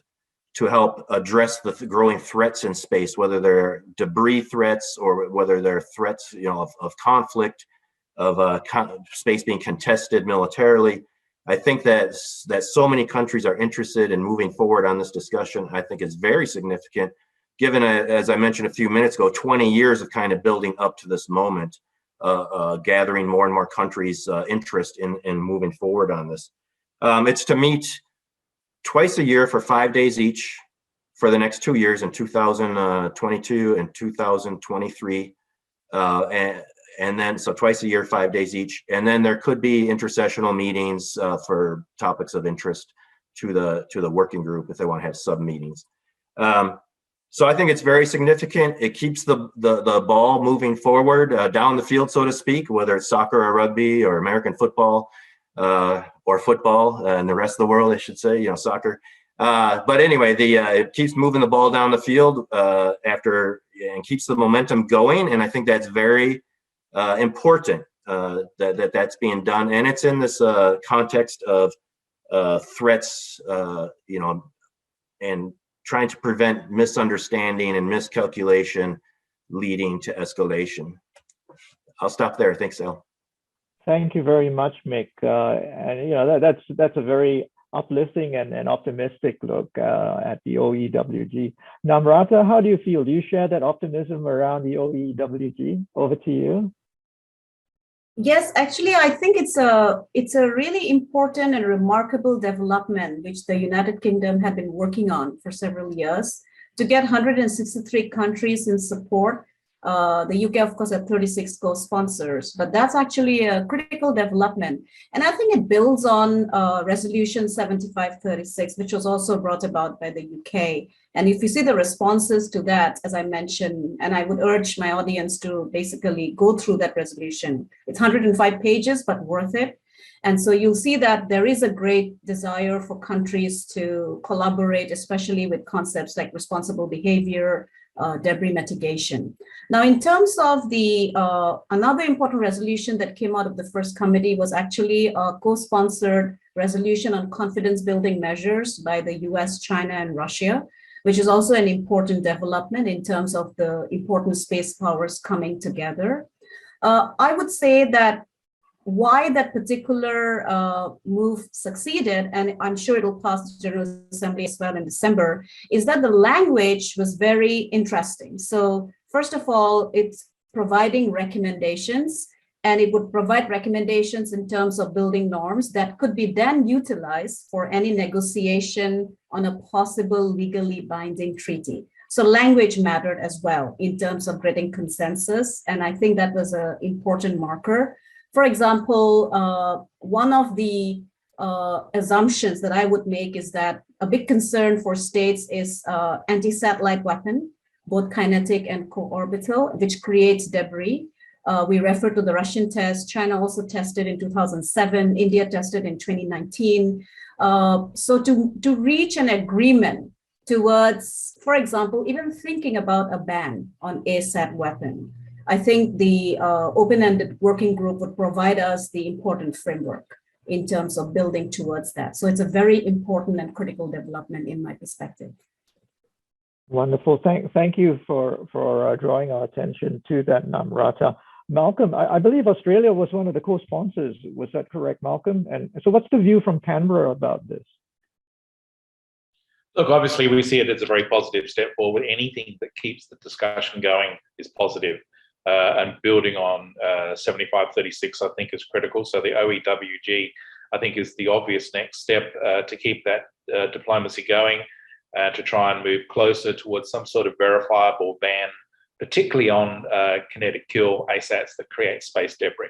to help address the growing threats in space, whether they're debris threats or whether they're threats, of conflict, of space being contested militarily. I think that so many countries are interested in moving forward on this discussion. I think it's very significant, given, as I mentioned a few minutes ago, 20 years of kind of building up to this moment, gathering more and more countries' interest in moving forward on this. It's to meet twice a year for 5 days each for the next 2 years in 2022 and 2023. And then, so twice a year, 5 days each. And then there could be intercessional meetings for topics of interest to the working group if they want to have sub meetings. So I think it's very significant. It keeps the ball moving forward down the field, so to speak, whether it's soccer or rugby or American football or football and the rest of the world, I should say, soccer. But anyway, it keeps moving the ball down the field and keeps the momentum going. And I think that's very important that's being done. And it's in this context of threats, and trying to prevent misunderstanding and miscalculation leading to escalation. I'll stop there. Thanks, Al. Thank you very much, Mick. And that's a very uplifting and optimistic look at the OEWG. Namrata, how do you feel? Do you share that optimism around the OEWG? Over to you. Yes, actually, I think it's a really important and remarkable development which the United Kingdom had been working on for several years to get 163 countries in support. The UK, of course, had 36 co-sponsors, but that's actually a critical development. And I think it builds on Resolution 7536, which was also brought about by the UK. And if you see the responses to that, as I mentioned, and I would urge my audience to basically go through that resolution. It's 105 pages, but worth it. And so you'll see that there is a great desire for countries to collaborate, especially with concepts like responsible behavior, debris mitigation. Now, in terms of the another important resolution that came out of the first committee was actually a co-sponsored resolution on confidence building measures by the US, China, and Russia, which is also an important development in terms of the important space powers coming together. I would say that why that particular move succeeded, and I'm sure it'll pass the General Assembly as well in December, is that the language was very interesting. So first of all, it's providing recommendations, and it would provide recommendations in terms of building norms that could be then utilized for any negotiation on a possible legally binding treaty. So language mattered as well in terms of getting consensus, and I think that was an important marker. For example, one of the assumptions that I would make is that a big concern for states is anti-satellite weapon, both kinetic and co-orbital, which creates debris. We refer to the Russian test. China also tested in 2007. India tested in 2019. So to reach an agreement towards, for example, even thinking about a ban on ASAT weapon, I think the open-ended working group would provide us the important framework in terms of building towards that. So it's a very important and critical development in my perspective. Wonderful. Thank you for drawing our attention to that, Namrata. Malcolm, I believe Australia was one of the co-sponsors. Was that correct, Malcolm? And so what's the view from Canberra about this? Look, obviously, we see it as a very positive step forward. Anything that keeps the discussion going is positive. And building on 7536, I think, is critical. So the OEWG, I think, is the obvious next step to keep that diplomacy going, to try and move closer towards some sort of verifiable ban, particularly on kinetic kill ASATs that create space debris.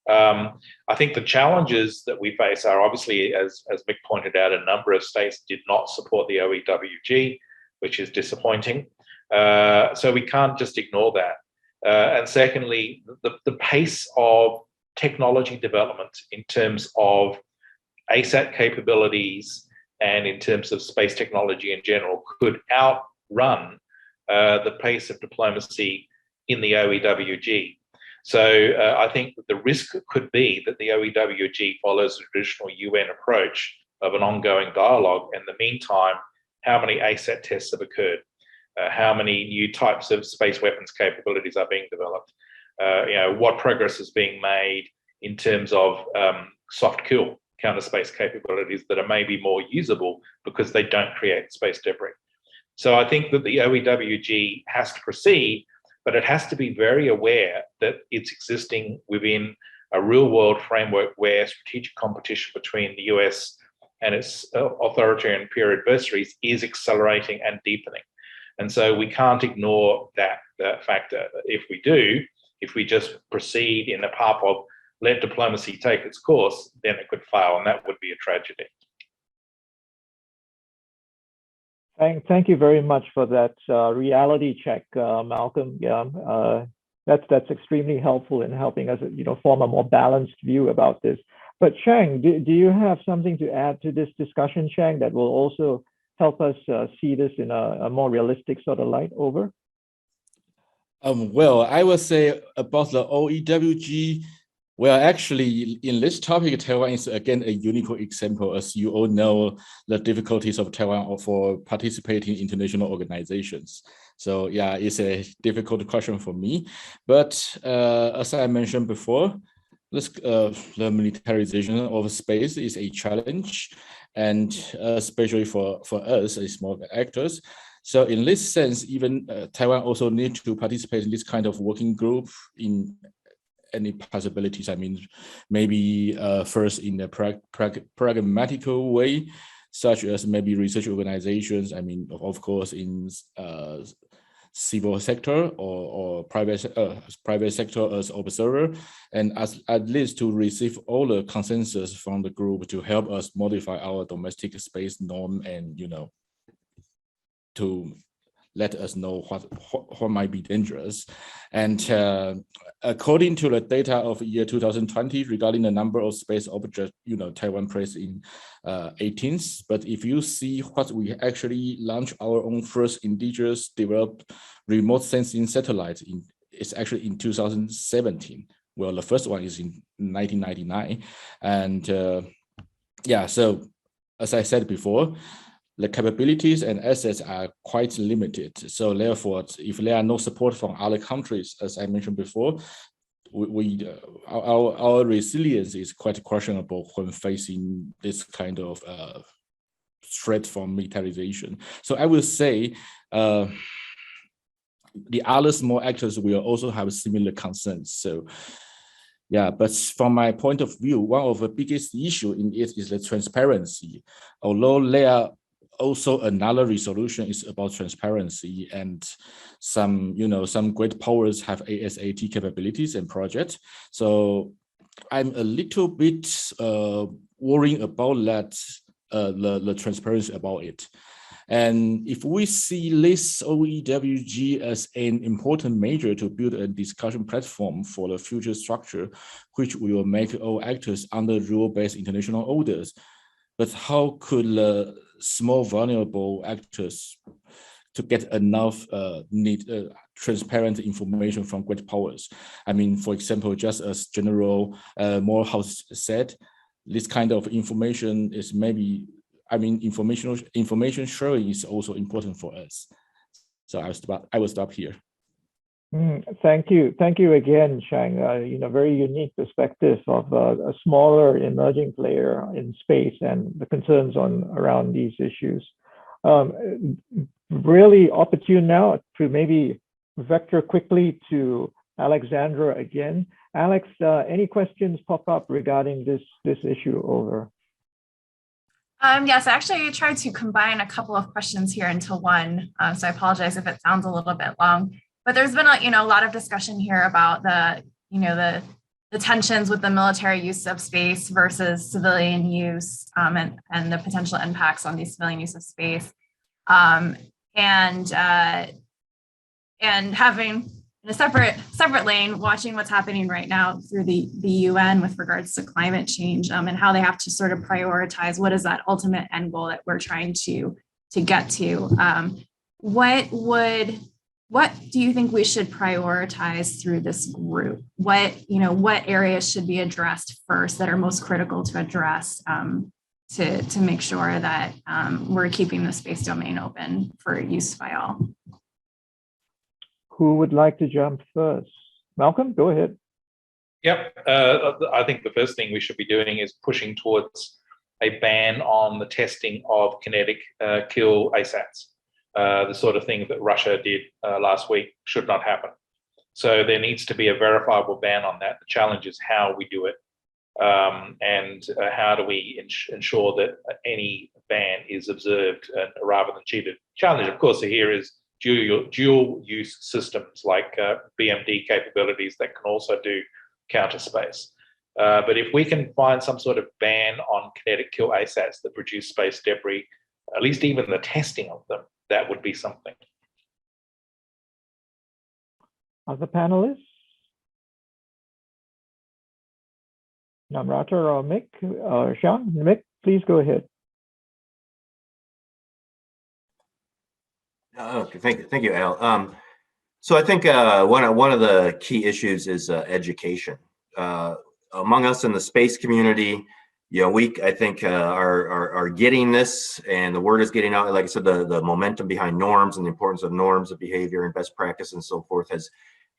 I think the challenges that we face are obviously, as Mick pointed out, a number of states did not support the OEWG, which is disappointing. So we can't just ignore that. And secondly, the pace of technology development in terms of ASAT capabilities and in terms of space technology in general could outrun the pace of diplomacy in the OEWG. So I think that the risk could be that the OEWG follows the traditional UN approach of an ongoing dialogue. In the meantime, how many ASAT tests have occurred? How many new types of space weapons capabilities are being developed? What progress is being made in terms of soft kill counter space capabilities that are maybe more usable because they don't create space debris. So I think that the OEWG has to proceed, but it has to be very aware that it's existing within a real world framework where strategic competition between the US and its authoritarian peer adversaries is accelerating and deepening. And so we can't ignore that factor. If we just proceed in the path of let diplomacy take its course, then it could fail, and that would be a tragedy. Thank you very much for that reality check, Malcolm. That's extremely helpful in helping us, form a more balanced view about this. But Chang, do you have something to add to this discussion, Chang, that will also help us see this in a more realistic sort of light? Over. Well, I would say about the OEWG. Well, actually, in this topic, Taiwan is again a unique example. As you all know, the difficulties of Taiwan for participating in international organizations. So yeah, it's a difficult question for me. But as I mentioned before, the militarization of space is a challenge, and especially for us as small actors. So in this sense, even Taiwan also need to participate in this kind of working group in any possibilities. I mean, maybe first in a pragmatical way, such as maybe research organizations. I mean, of course, in civil sector or private sector as observer, and at least to receive all the consensus from the group to help us modify our domestic space norm, and to let us know what might be dangerous. And according to the data of year 2020 regarding the number of space objects, Taiwan placed in 18th. But if you see what we actually launched our own first indigenous developed remote sensing satellite it's actually in 2017. Well, the first one is in 1999. And so as I said before, the capabilities and assets are quite limited. So therefore, if there are no support from other countries, as I mentioned before, our resilience is quite questionable when facing this kind of threat from militarization. So I will say the other small actors will also have similar concerns. So yeah, but from my point of view, one of the biggest issue in it is the transparency. Although there are also another resolution is about transparency, and some great powers have ASAT capabilities and projects. So I'm a little bit worrying about that, the transparency about it. And if we see this OEWG as an important measure to build a discussion platform for the future structure, which will make all actors under rule-based international orders, but how could the small vulnerable actors to get enough transparent information from great powers? I mean, for example, just as General Morehouse said, this kind of information is maybe, information sharing is also important for us. So I will stop here. Thank you again, Shang. Very unique perspective of a smaller emerging player in space and the concerns around these issues. Really opportune now to maybe vector quickly to Alexandra again. Alex, any questions pop up regarding this issue? Over. Yes, actually, I tried to combine a couple of questions here into one, so I apologize if it sounds a little bit long. But there's been a lot of discussion here about the tensions with the military use of space versus civilian use, and the potential impacts on the civilian use of space, and having in a separate lane, watching what's happening right now through the UN with regards to climate change, and how they have to sort of prioritize what is that ultimate end goal that we're trying to get to. What do you think we should prioritize through this group? What areas should be addressed first that are most critical to address to make sure that we're keeping the space domain open for use by all? Who would like to jump first? Malcolm, go ahead. Yep. I think the first thing we should be doing is pushing towards a ban on the testing of kinetic kill ASATs. The sort of thing that Russia did last week should not happen. So there needs to be a verifiable ban on that. The challenge is how we do it, and how do we ensure that any ban is observed rather than cheated. Challenge, of course, here is dual use systems like BMD capabilities that can also do counter space. But if we can find some sort of ban on kinetic kill ASATs that produce space debris, at least even the testing of them, that would be something. Other panelists? Namrata or Mick? Sean, Mick, please go ahead. Okay, thank you, Al. So I think one of the key issues is education. Among us in the space community, we, I think, are getting this, and the word is getting out. Like I said, the momentum behind norms and the importance of norms of behavior and best practice and so forth has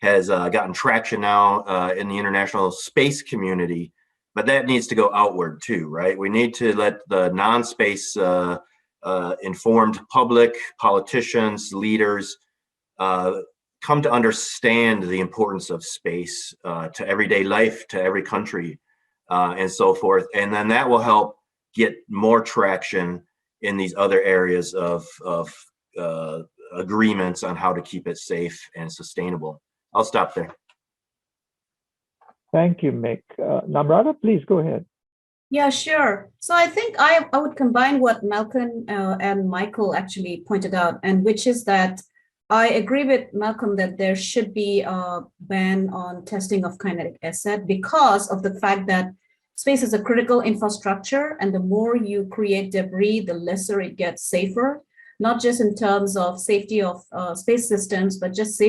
has gotten traction now in the international space community, but that needs to go outward too, right? We need to let the non-space informed public, politicians, leaders come to understand the importance of space to everyday life, to every country, and so forth. And then that will help get more traction in these other areas of agreements on how to keep it safe and sustainable. I'll stop there. Thank you, Mick. Namrata, please go ahead. Yeah, sure. So I think I would combine what Malcolm and Michael actually pointed out, and which is that I agree with Malcolm that there should be a ban on testing of kinetic asset because of the fact that space is a critical infrastructure, and the more you create debris, the lesser it gets safer, not just in terms of safety of space systems, but just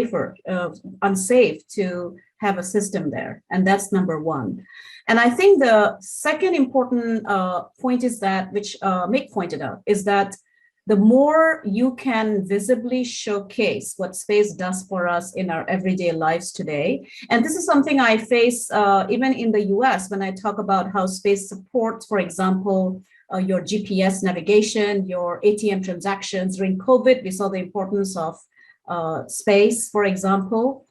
unsafe to have a system there. And that's number one. And I think the second important point is that, which Mick pointed out, is that the more you can visibly showcase what space does for us in our everyday lives today. And this is something I face even in the US when I talk about how space supports, for example, your GPS navigation, your ATM transactions. During COVID, we saw the importance of space, for example,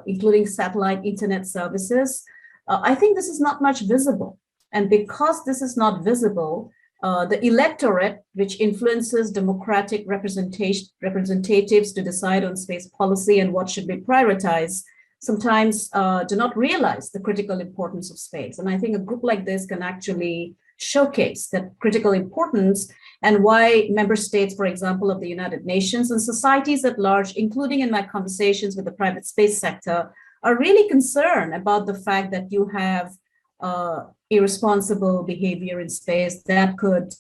including satellite internet services. I think this is not much visible. And because this is not visible, the electorate, which influences democratic representatives to decide on space policy and what should be prioritized, sometimes do not realize the critical importance of space. And I think a group like this can actually showcase that critical importance and why member states, for example, of the United Nations and societies at large, including in my conversations with the private space sector, are really concerned about the fact that you have irresponsible behavior in space that could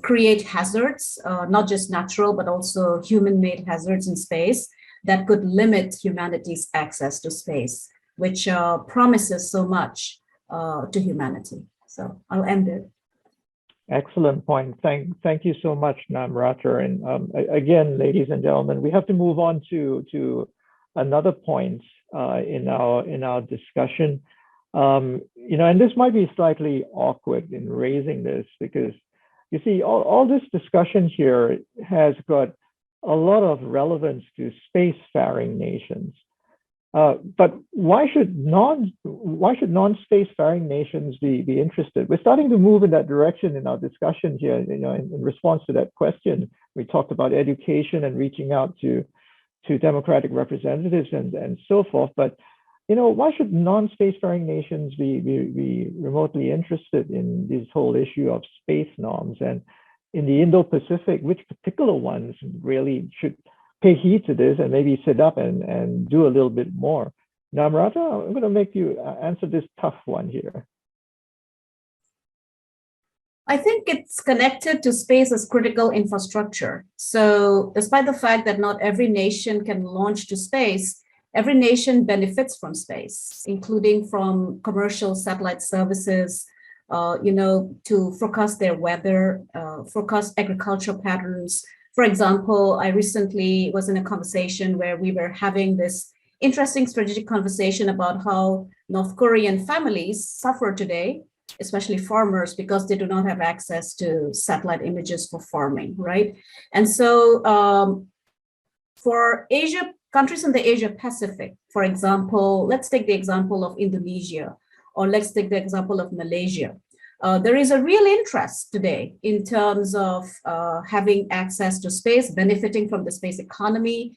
create hazards, not just natural, but also human-made hazards in space that could limit humanity's access to space, which promises so much to humanity. So I'll end it. Excellent point. Thank you so much, Namrata. And again, ladies and gentlemen, we have to move on to another point in our discussion. And this might be slightly awkward in raising this because you see, all this discussion here has got a lot of relevance to spacefaring nations. But why should non-spacefaring nations be interested? We're starting to move in that direction in our discussion here. In response to that question, we talked about education and reaching out to democratic representatives and so forth. But why should non-spacefaring nations be remotely interested in this whole issue of space norms? And in the Indo-Pacific, which particular ones really should pay heed to this and maybe sit up and do a little bit more? Namrata, I'm going to make you answer this tough one here. I think it's connected to space as critical infrastructure. So despite the fact that not every nation can launch to space, every nation benefits from space, including from commercial satellite services, to forecast their weather, forecast agricultural patterns. For example, I recently was in a conversation where we were having this interesting strategic conversation about how North Korean families suffer today, especially farmers, because they do not have access to satellite images for farming, right? And so for countries in the Asia Pacific, for example, let's take the example of Indonesia, or let's take the example of Malaysia. There is a real interest today in terms of having access to space, benefiting from the space economy,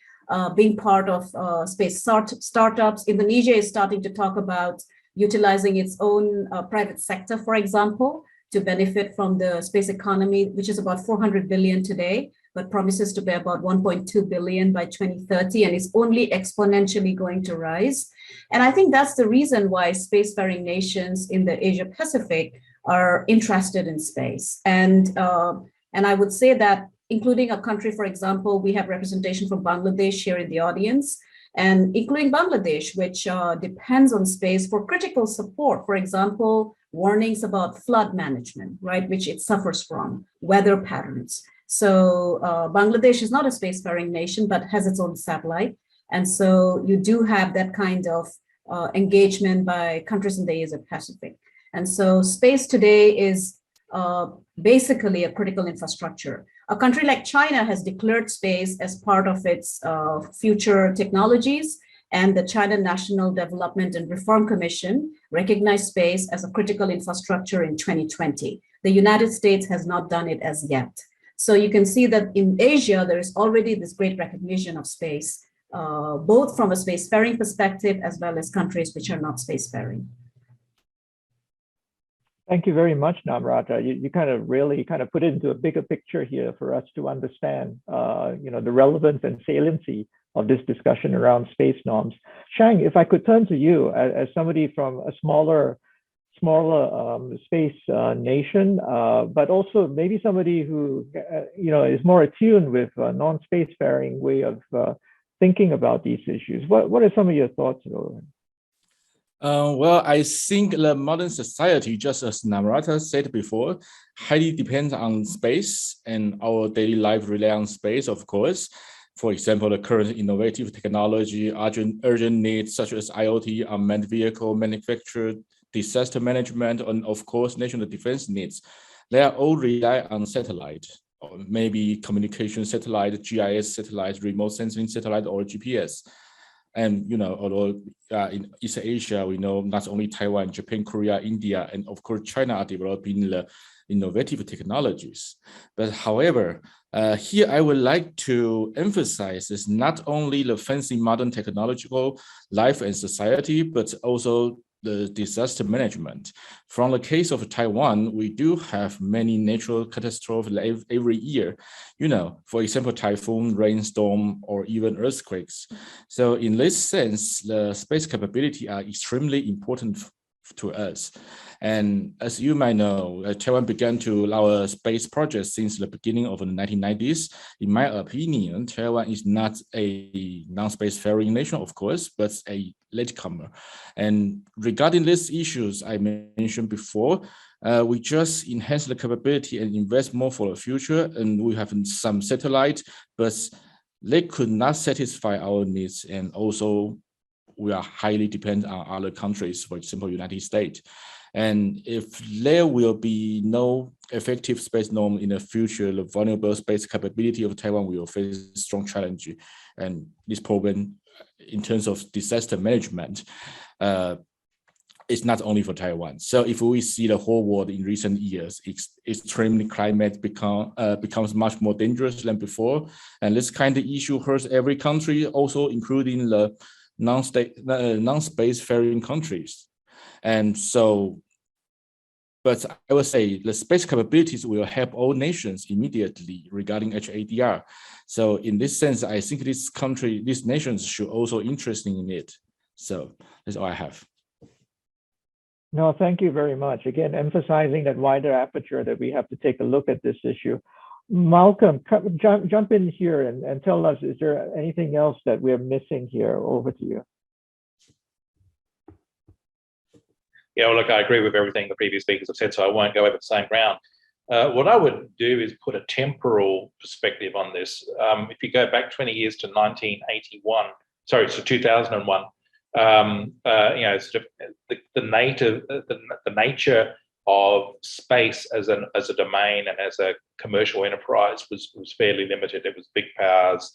being part of space startups. Indonesia is starting to talk about utilizing its own private sector, for example, to benefit from the space economy, which is about 400 billion today, but promises to be about 1.2 billion by 2030, and is only exponentially going to rise. And I think that's the reason why spacefaring nations in the Asia Pacific are interested in space. And I would say that, including a country, for example, we have representation from Bangladesh here in the audience, and including Bangladesh, which depends on space for critical support. For example, warnings about flood management, right, which it suffers from, weather patterns. So Bangladesh is not a spacefaring nation, but has its own satellite. And so you do have that kind of engagement by countries in the Asia Pacific. And so space today is basically a critical infrastructure. A country like China has declared space as part of its future technologies, and the China National Development and Reform Commission recognized space as a critical infrastructure in 2020. The United States has not done it as yet. So you can see that in Asia, there is already this great recognition of space, both from a spacefaring perspective as well as countries which are not spacefaring. Thank you very much, Namrata. You kind of really kind of put it into a bigger picture here for us to understand, the relevance and saliency of this discussion around space norms. Shang, if I could turn to you as somebody from a smaller space nation, but also maybe somebody who is more attuned with a non-spacefaring way of thinking about these issues. What are some of your thoughts, Roland? Well, I think the modern society, just as Namrata said before, highly depends on space, and our daily life rely on space, of course. For example, the current innovative technology, urgent needs such as IoT, unmanned vehicle manufacture, disaster management, and of course, national defense needs. They are all rely on satellite, or maybe communication satellite, GIS satellite, remote sensing satellite, or GPS. And, although in East Asia, we know not only Taiwan, Japan, Korea, India, and of course, China are developing the innovative technologies. But however, here I would like to emphasize is not only the fancy modern technological life and society, but also the disaster management. From the case of Taiwan, we do have many natural catastrophes every year, for example, typhoon, rainstorm, or even earthquakes. So in this sense, the space capability are extremely important to us. And as you might know, Taiwan began to allow space projects since the beginning of the 1990s. In my opinion, Taiwan is not a non-spacefaring nation, of course, but a latecomer. And regarding these issues I mentioned before, we just enhance the capability and invest more for the future. And we have some satellite, but they could not satisfy our needs. And also, we are highly dependent on other countries, for example, United States. And if there will be no effective space norm in the future, the vulnerable space capability of Taiwan will face a strong challenge. And this problem, in terms of disaster management, is not only for Taiwan. So if we see the whole world in recent years, extreme climate becomes much more dangerous than before. And this kind of issue hurts every country, also including the non-spacefaring countries. And so, but I would say the space capabilities will help all nations immediately regarding HADR. So in this sense, I think these nations should also interested in it. So that's all I have. No, thank you very much. Again, emphasizing that wider aperture that we have to take a look at this issue. Malcolm, jump in here and tell us, is there anything else that we're missing here? Over to you. Yeah, well, look, I agree with everything the previous speakers have said, so I won't go over the same ground. What I would do is put a temporal perspective on this. If you go back 20 years to 2001, sort of the nature of space as a domain and as a commercial enterprise was fairly limited. It was big powers.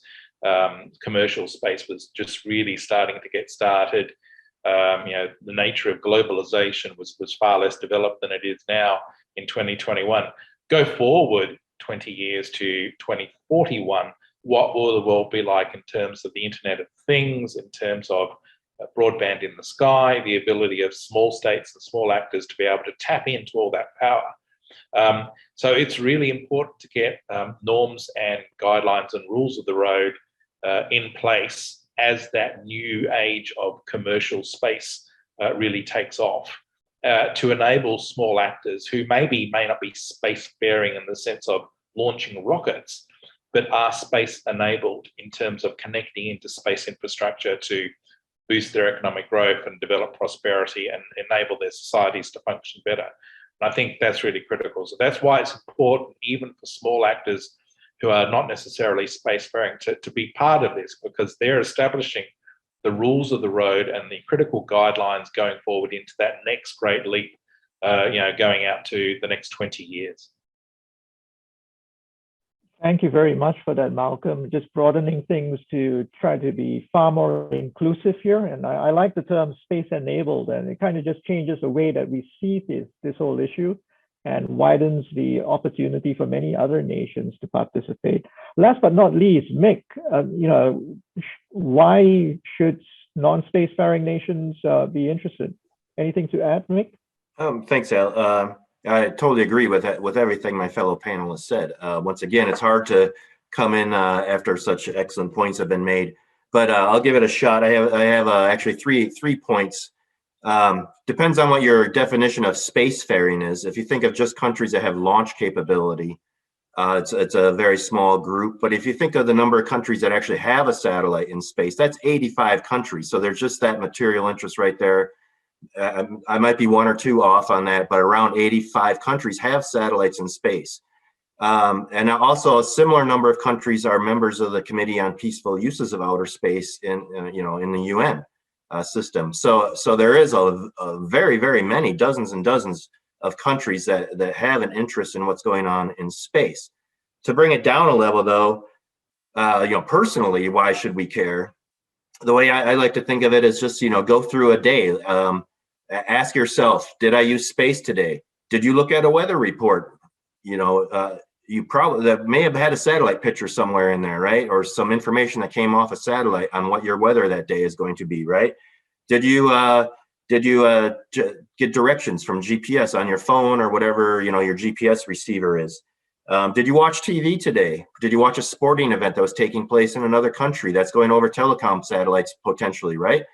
Commercial space was just really starting to get started. The nature of globalization was far less developed than it is now in 2021. Go forward 20 years to 2041, what will the world be like in terms of the Internet of Things, in terms of broadband in the sky, the ability of small states and small actors to be able to tap into all that power. So it's really important to get norms and guidelines and rules of the road in place as that new age of commercial space really takes off, to enable small actors who may not be spacefaring in the sense of launching rockets, but are space enabled in terms of connecting into space infrastructure to boost their economic growth and develop prosperity and enable their societies to function better. And I think that's really critical. So that's why it's important, even for small actors who are not necessarily spacefaring to be part of this, because they're establishing the rules of the road and the critical guidelines going forward into that next great leap, going out to the next 20 years. Thank you very much for that, Malcolm. Just broadening things to try to be far more inclusive here. And I like the term space enabled, and it kind of just changes the way that we see this whole issue and widens the opportunity for many other nations to participate. Last but not least, Mick, why should non-spacefaring nations be interested? Anything to add, Mick? Thanks, Al. I totally agree with everything my fellow panelists said. Once again, it's hard to come in after such excellent points have been made, but I'll give it a shot. I have actually three points. Depends on what your definition of spacefaring is. If you think of just countries that have launch capability, it's a very small group. But if you think of the number of countries that actually have a satellite in space, that's 85 countries. So there's just that material interest right there. I might be one or two off on that, but around 85 countries have satellites in space. And also a similar number of countries are members of the Committee on Peaceful Uses of Outer Space in the UN system. So there is a very, very many, dozens and dozens of countries that have an interest in what's going on in space. To bring it down a level though, personally, why should we care? The way I like to think of it is just, go through a day. Ask yourself, did I use space today? Did you look at a weather report? You probably that may have had a satellite picture somewhere in there, right? Or some information that came off a satellite on what your weather that day is going to be, right? Did you get directions from GPS on your phone or whatever, your GPS receiver is? Did you watch TV today? Did you watch a sporting event that was taking place in another country that's going over telecom satellites potentially, right?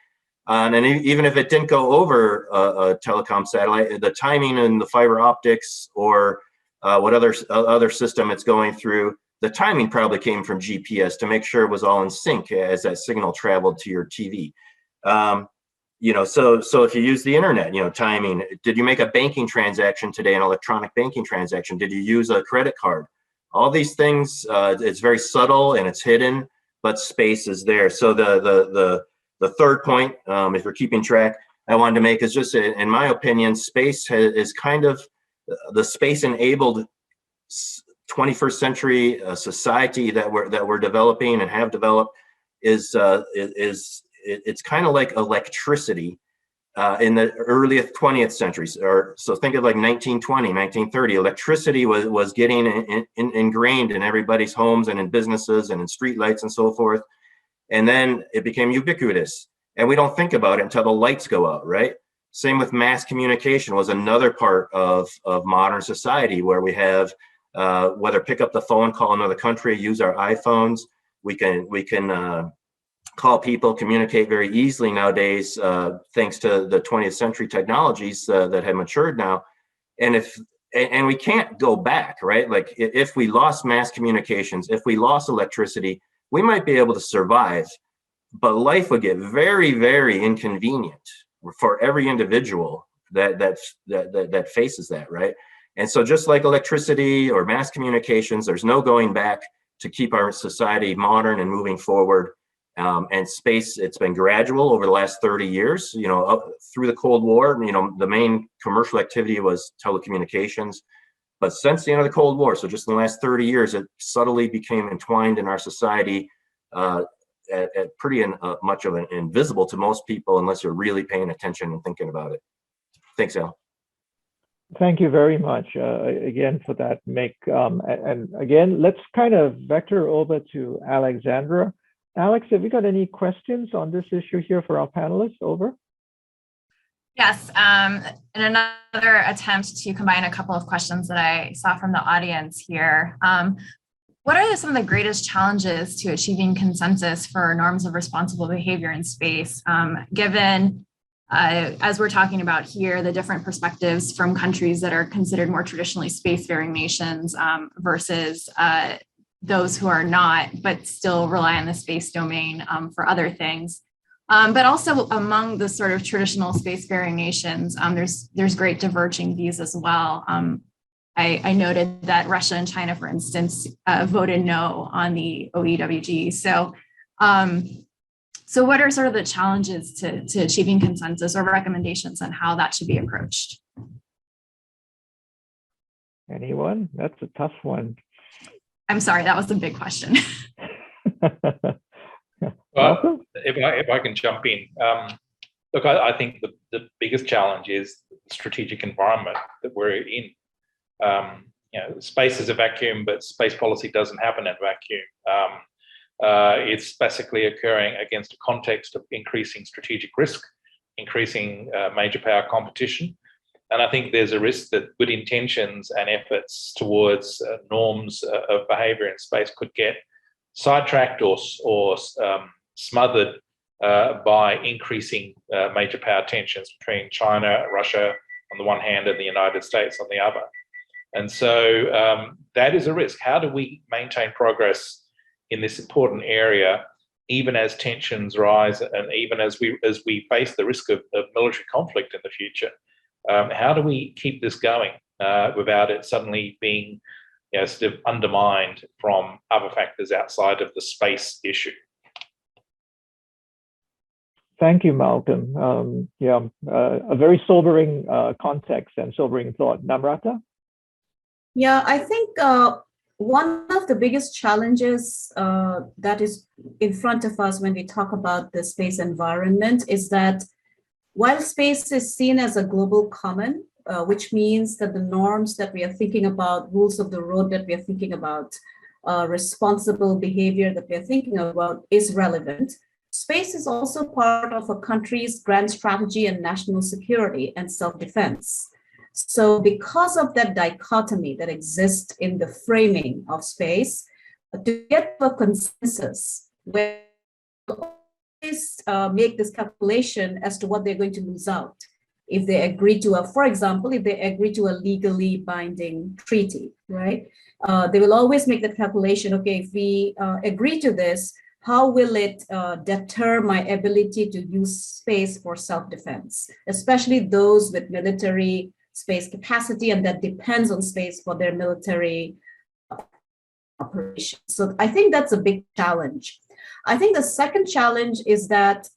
And even if it didn't go over a telecom satellite, the timing and the fiber optics or what other system it's going through, the timing probably came from GPS to make sure it was all in sync as that signal traveled to your TV. So if you use the internet, timing, did you make a banking transaction today, an electronic banking transaction? Did you use a credit card? All these things, it's very subtle and it's hidden, but space is there. So the third point, if you're keeping track, I wanted to make is just, in my opinion, space is kind of the space-enabled 21st century society that we're developing and have developed it's kind of like electricity in the early 20th centuries. So think of like 1920, 1930. Electricity was getting ingrained in everybody's homes and in businesses and in streetlights and so forth. And then it became ubiquitous. And we don't think about it until the lights go out, right? Same with mass communication was another part of modern society where we have, whether pick up the phone, call another country, use our iPhones, we can call people, communicate very easily nowadays, thanks to the 20th century technologies that have matured now. And we can't go back, right? Like if we lost mass communications, if we lost electricity, we might be able to survive, but life would get very, very inconvenient for every individual that faces that, right? And so just like electricity or mass communications, there's no going back to keep our society modern and moving forward. And space, it's been gradual over the last 30 years, up through the Cold War, the main commercial activity was telecommunications. But since the end of the Cold War, so just in the last 30 years, it subtly became entwined in our society at pretty much of an invisible to most people, unless you're really paying attention and thinking about it. Thanks, Al. Thank you very much again for that, Mick. And again, let's kind of vector over to Alexandra. Alex, have you got any questions on this issue here for our panelists? Over. Yes, in another attempt to combine a couple of questions that I saw from the audience here. What are some of the greatest challenges to achieving consensus for norms of responsible behavior in space, given, as we're talking about here, the different perspectives from countries that are considered more traditionally spacefaring nations versus those who are not, but still rely on the space domain for other things? But also among the sort of traditional spacefaring nations, there's great diverging views as well. I noted that Russia and China, for instance, voted no on the OEWG. So, so what are sort of the challenges to achieving consensus or recommendations on how that should be approached? Anyone? That's a tough one. I'm sorry, that was a big question. Well, if I can jump in, look, I think the biggest challenge is the strategic environment that we're in. You know, space is a vacuum, but space policy doesn't happen in a vacuum. It's basically occurring against a context of increasing strategic risk, increasing major power competition. And I think there's a risk that good intentions and efforts towards norms of behavior in space could get sidetracked or smothered by increasing major power tensions between China, Russia on the one hand, and the United States on the other. And so that is a risk. How do we maintain progress in this important area, even as tensions rise and even as we face the risk of military conflict in the future? How do we keep this going without it suddenly being, you know, sort of undermined from other factors outside of the space issue? Thank you, Malcolm. A very sobering context and sobering thought. Namrata? Yeah, I think one of the biggest challenges that is in front of us when we talk about the space environment is that while space is seen as a global common, which means that the norms that we are thinking about, rules of the road that we are thinking about, responsible behavior that we are thinking about is relevant, space is also part of a country's grand strategy and national security and self-defense. So because of that dichotomy that exists in the framing of space, to get a consensus where make this calculation as to what they're going to lose out if they agree to for example, if they agree to a legally binding treaty, right? They will always make that calculation. Okay, if we agree to this, how will it deter my ability to use space for self-defense, especially those with military space capacity and that depends on space for their military operations. So I think that's a big challenge. I think the second challenge is that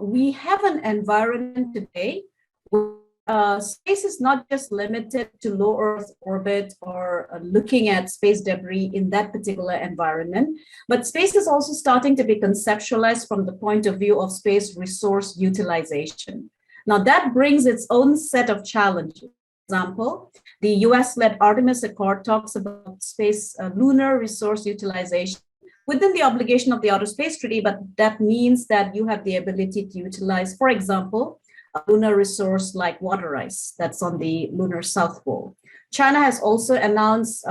we have an environment today where space is not just limited to low Earth orbit or looking at space debris in that particular environment, but space is also starting to be conceptualized from the point of view of space resource utilization. Now that brings its own set of challenges. For example, the US-led Artemis Accord talks about space lunar resource utilization within the obligation of the Outer Space Treaty, but that means that you have the ability to utilize, for example, a lunar resource like water ice that's on the lunar South Pole. China has also announced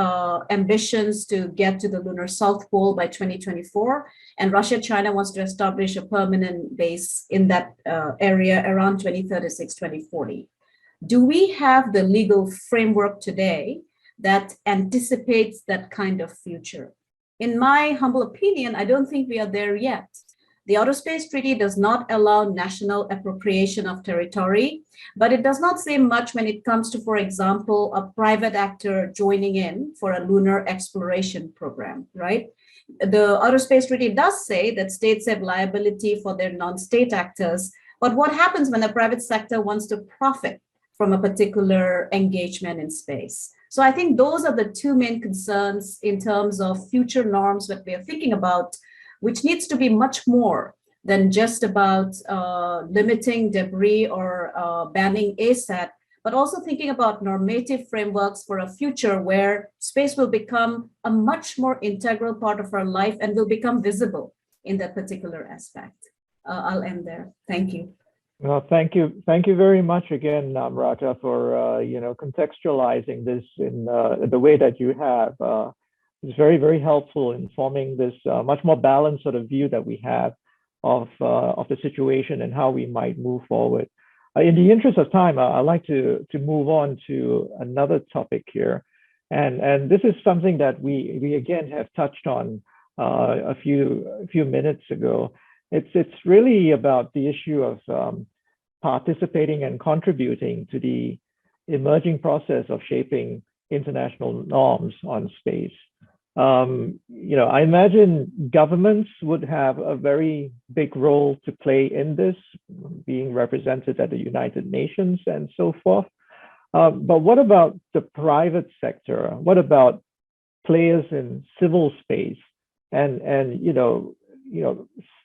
ambitions to get to the lunar South Pole by 2024, and China wants to establish a permanent base in that area around 2036, 2040. Do we have the legal framework today that anticipates that kind of future? In my humble opinion, I don't think we are there yet. The Outer Space Treaty does not allow national appropriation of territory, but it does not say much when it comes to, for example, a private actor joining in for a lunar exploration program, right? The Outer Space Treaty does say that states have liability for their non-state actors, but what happens when the private sector wants to profit from a particular engagement in space? So I think those are the two main concerns in terms of future norms that we are thinking about, which needs to be much more than just about limiting debris or banning ASAT, but also thinking about normative frameworks for a future where space will become a much more integral part of our life and will become visible in that particular aspect. I'll end there. Thank you. Well, thank you very much again, Namrata, for contextualizing this in the way that you have. It's very, very helpful in forming this much more balanced sort of view that we have of the situation and how we might move forward. In the interest of time, I'd like to move on to another topic here, and this is something that we again have touched on a few minutes ago. It's really about the issue of participating and contributing to the emerging process of shaping international norms on space. I imagine governments would have a very big role to play in this, being represented at the United Nations and so forth. But what about the private sector? What about players in civil space and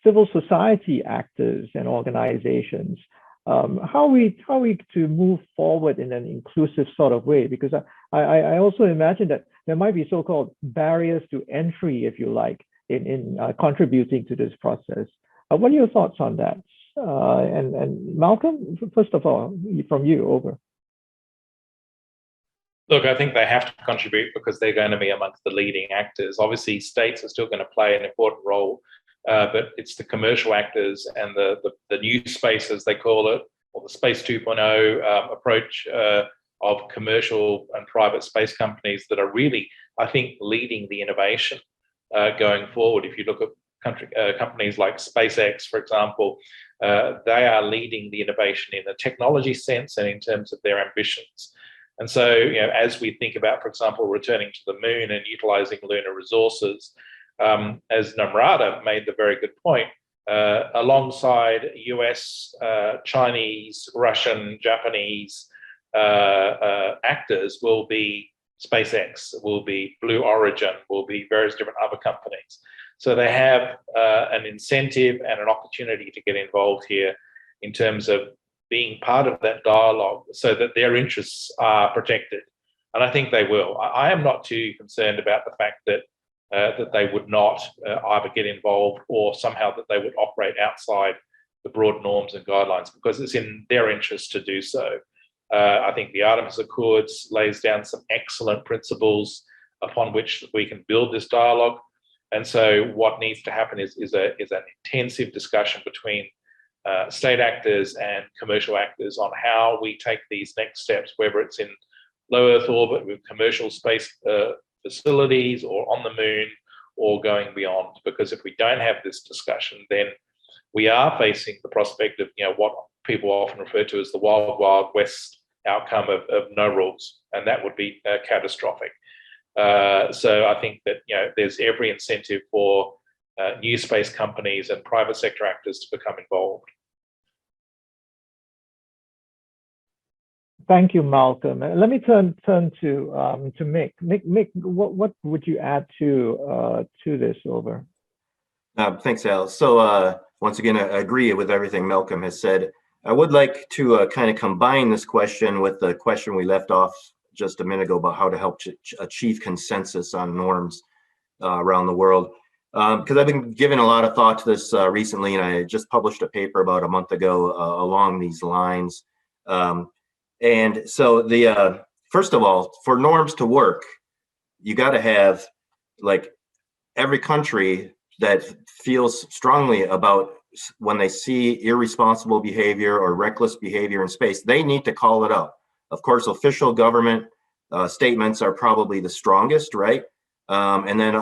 civil society actors and organizations? How are we to move forward in an inclusive sort of way? Because I also imagine that there might be so-called barriers to entry, if you like, in contributing to this process. What are your thoughts on that? And Malcolm, first of all, from you, over. Look, I think they have to contribute because they're going to be amongst the leading actors. Obviously, states are still going to play an important role, but it's the commercial actors and the new space, as they call it, or the Space 2.0 approach of commercial and private space companies that are really, I think, leading the innovation going forward. If you look at companies like SpaceX, for example, they are leading the innovation in the technology sense and in terms of their ambitions. And so, as we think about, for example, returning to the moon and utilizing lunar resources, as Namrata made the very good point, alongside US, Chinese, Russian, Japanese actors will be SpaceX, will be Blue Origin, will be various different other companies. So they have an incentive and an opportunity to get involved here in terms of being part of that dialogue so that their interests are protected. And I think they will. I am not too concerned about the fact that that they would not either get involved or somehow that they would operate outside the broad norms and guidelines, because it's in their interest to do so. I think the Artemis Accords lays down some excellent principles upon which we can build this dialogue. And so what needs to happen is an intensive discussion between state actors and commercial actors on how we take these next steps, whether it's in low Earth orbit with commercial space facilities or on the moon or going beyond. Because if we don't have this discussion, then we are facing the prospect of what people often refer to as the wild, wild west outcome of no rules, and that would be catastrophic. So I think that there's every incentive for new space companies and private sector actors to become involved. Thank you, Malcolm. Let me turn to Mick. Mick, what would you add to this, over? Thanks, Al. So once again, I agree with everything Malcolm has said. I would like to kind of combine this question with the question we left off just a minute ago about how to help achieve consensus on norms around the world. Because I've been giving a lot of thought to this recently, and I just published a paper about a month ago along these lines. And so first of all, for norms to work, you got to have like every country that feels strongly about when they see irresponsible behavior or reckless behavior in space, they need to call it out. Of course, official government statements are probably the strongest, right? And then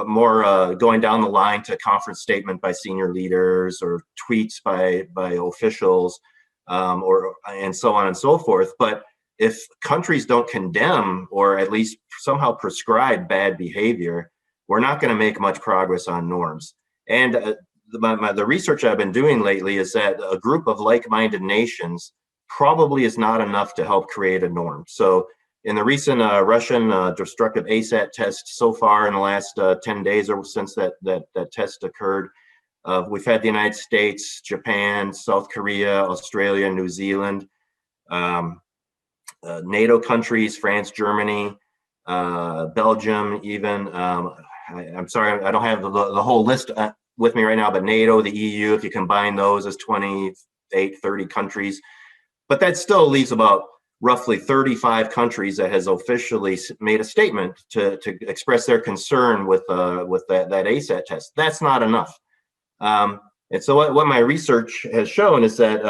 more going down the line to conference statement by senior leaders or tweets by officials, and so on and so forth. But if countries don't condemn or at least somehow prescribe bad behavior, we're not going to make much progress on norms. And the research I've been doing lately is that a group of like-minded nations probably is not enough to help create a norm. So in the recent Russian destructive ASAT test so far in the last 10 days or since that test occurred, we've had the United States, Japan, South Korea, Australia, New Zealand, NATO countries, France, Germany, Belgium, even. I'm sorry, I don't have the whole list with me right now, but NATO, the EU, if you combine those, is 28, 30 countries. But that still leaves about roughly 35 countries that has officially made a statement to express their concern with that ASAT test. That's not enough. And so what my research has shown is that,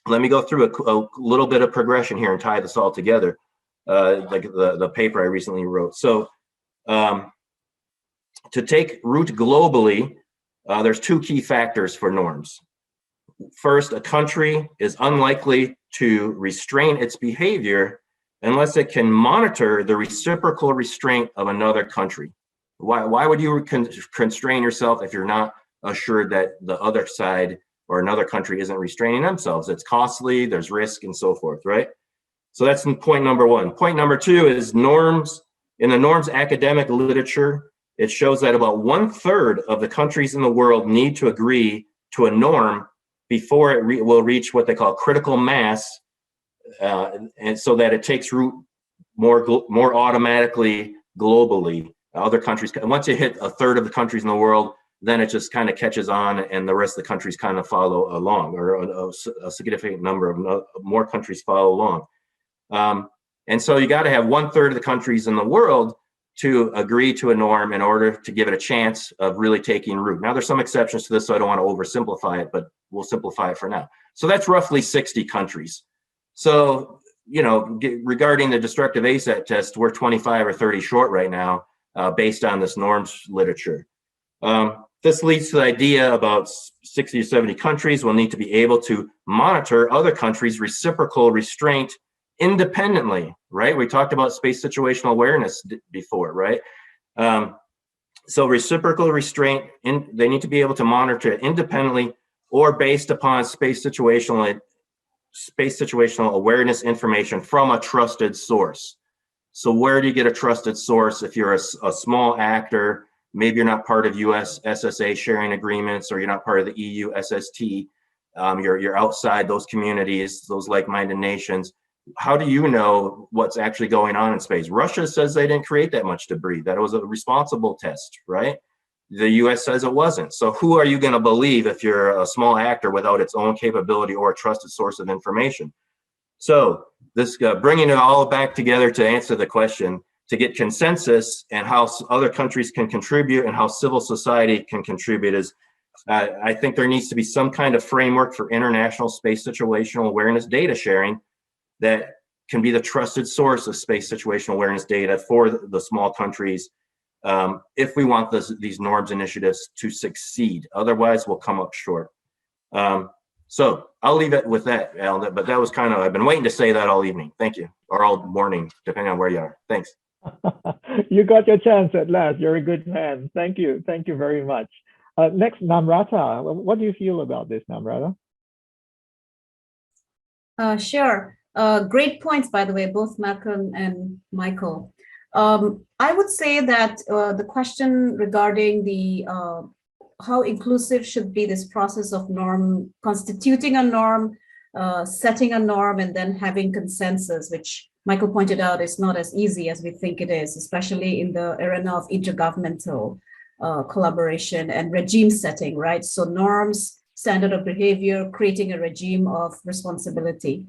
let me go through a little bit of progression here and tie this all together, like the paper I recently wrote. So to take root globally, there's two key factors for norms. First, a country is unlikely to restrain its behavior unless it can monitor the reciprocal restraint of another country. Why would you constrain yourself if you're not assured that the other side or another country isn't restraining themselves? It's costly, there's risk and so forth, right? So that's point number one. Point number two is norms. In the norms academic literature, it shows that about 1/3 of the countries in the world need to agree to a norm before it will reach what they call critical mass, and so that it takes root more automatically globally. Other countries, once you hit 1/3 of the countries in the world, then it just kind of catches on and the rest of the countries kind of follow along, or a significant number of more countries follow along. And so you got to have 1/3 of the countries in the world to agree to a norm in order to give it a chance of really taking root. Now, there's some exceptions to this, so I don't want to oversimplify it, but we'll simplify it for now. So that's roughly 60 countries. So, you know, regarding the destructive ASAT test, we're 25 or 30 short right now, based on this norms literature. This leads to the idea about 60 to 70 countries will need to be able to monitor other countries' reciprocal restraint independently, right? We talked about space situational awareness before, right? So reciprocal restraint, they need to be able to monitor it independently or based upon space situational awareness information from a trusted source. So where do you get a trusted source if you're a small actor? Maybe you're not part of US SSA sharing agreements, or you're not part of the EU SST. You're outside those communities, those like-minded nations. How do you know what's actually going on in space? Russia says they didn't create that much debris, that it was a responsible test, right? The US says it wasn't. So who are you going to believe if you're a small actor without its own capability or a trusted source of information? So this bringing it all back together to answer the question, to get consensus and how other countries can contribute and how civil society can contribute is, I think there needs to be some kind of framework for international space situational awareness data sharing that can be the trusted source of space situational awareness data for the small countries, if we want these norms initiatives to succeed. Otherwise, we'll come up short. So I'll leave it with that, Alan, but that was kind of, I've been waiting to say that all evening. Thank you, or all morning, depending on where you are. Thanks. You got your chance at last. You're a good man. Thank you. Thank you very much. Next, Namrata. What do you feel about this, Namrata? Sure. Great points, by the way, both Malcolm and Michael. I would say that the question regarding the how inclusive should be this process of norm, constituting a norm, setting a norm, and then having consensus, which Michael pointed out is not as easy as we think it is, especially in the arena of intergovernmental collaboration and regime setting, right? So norms, standard of behavior, creating a regime of responsibility.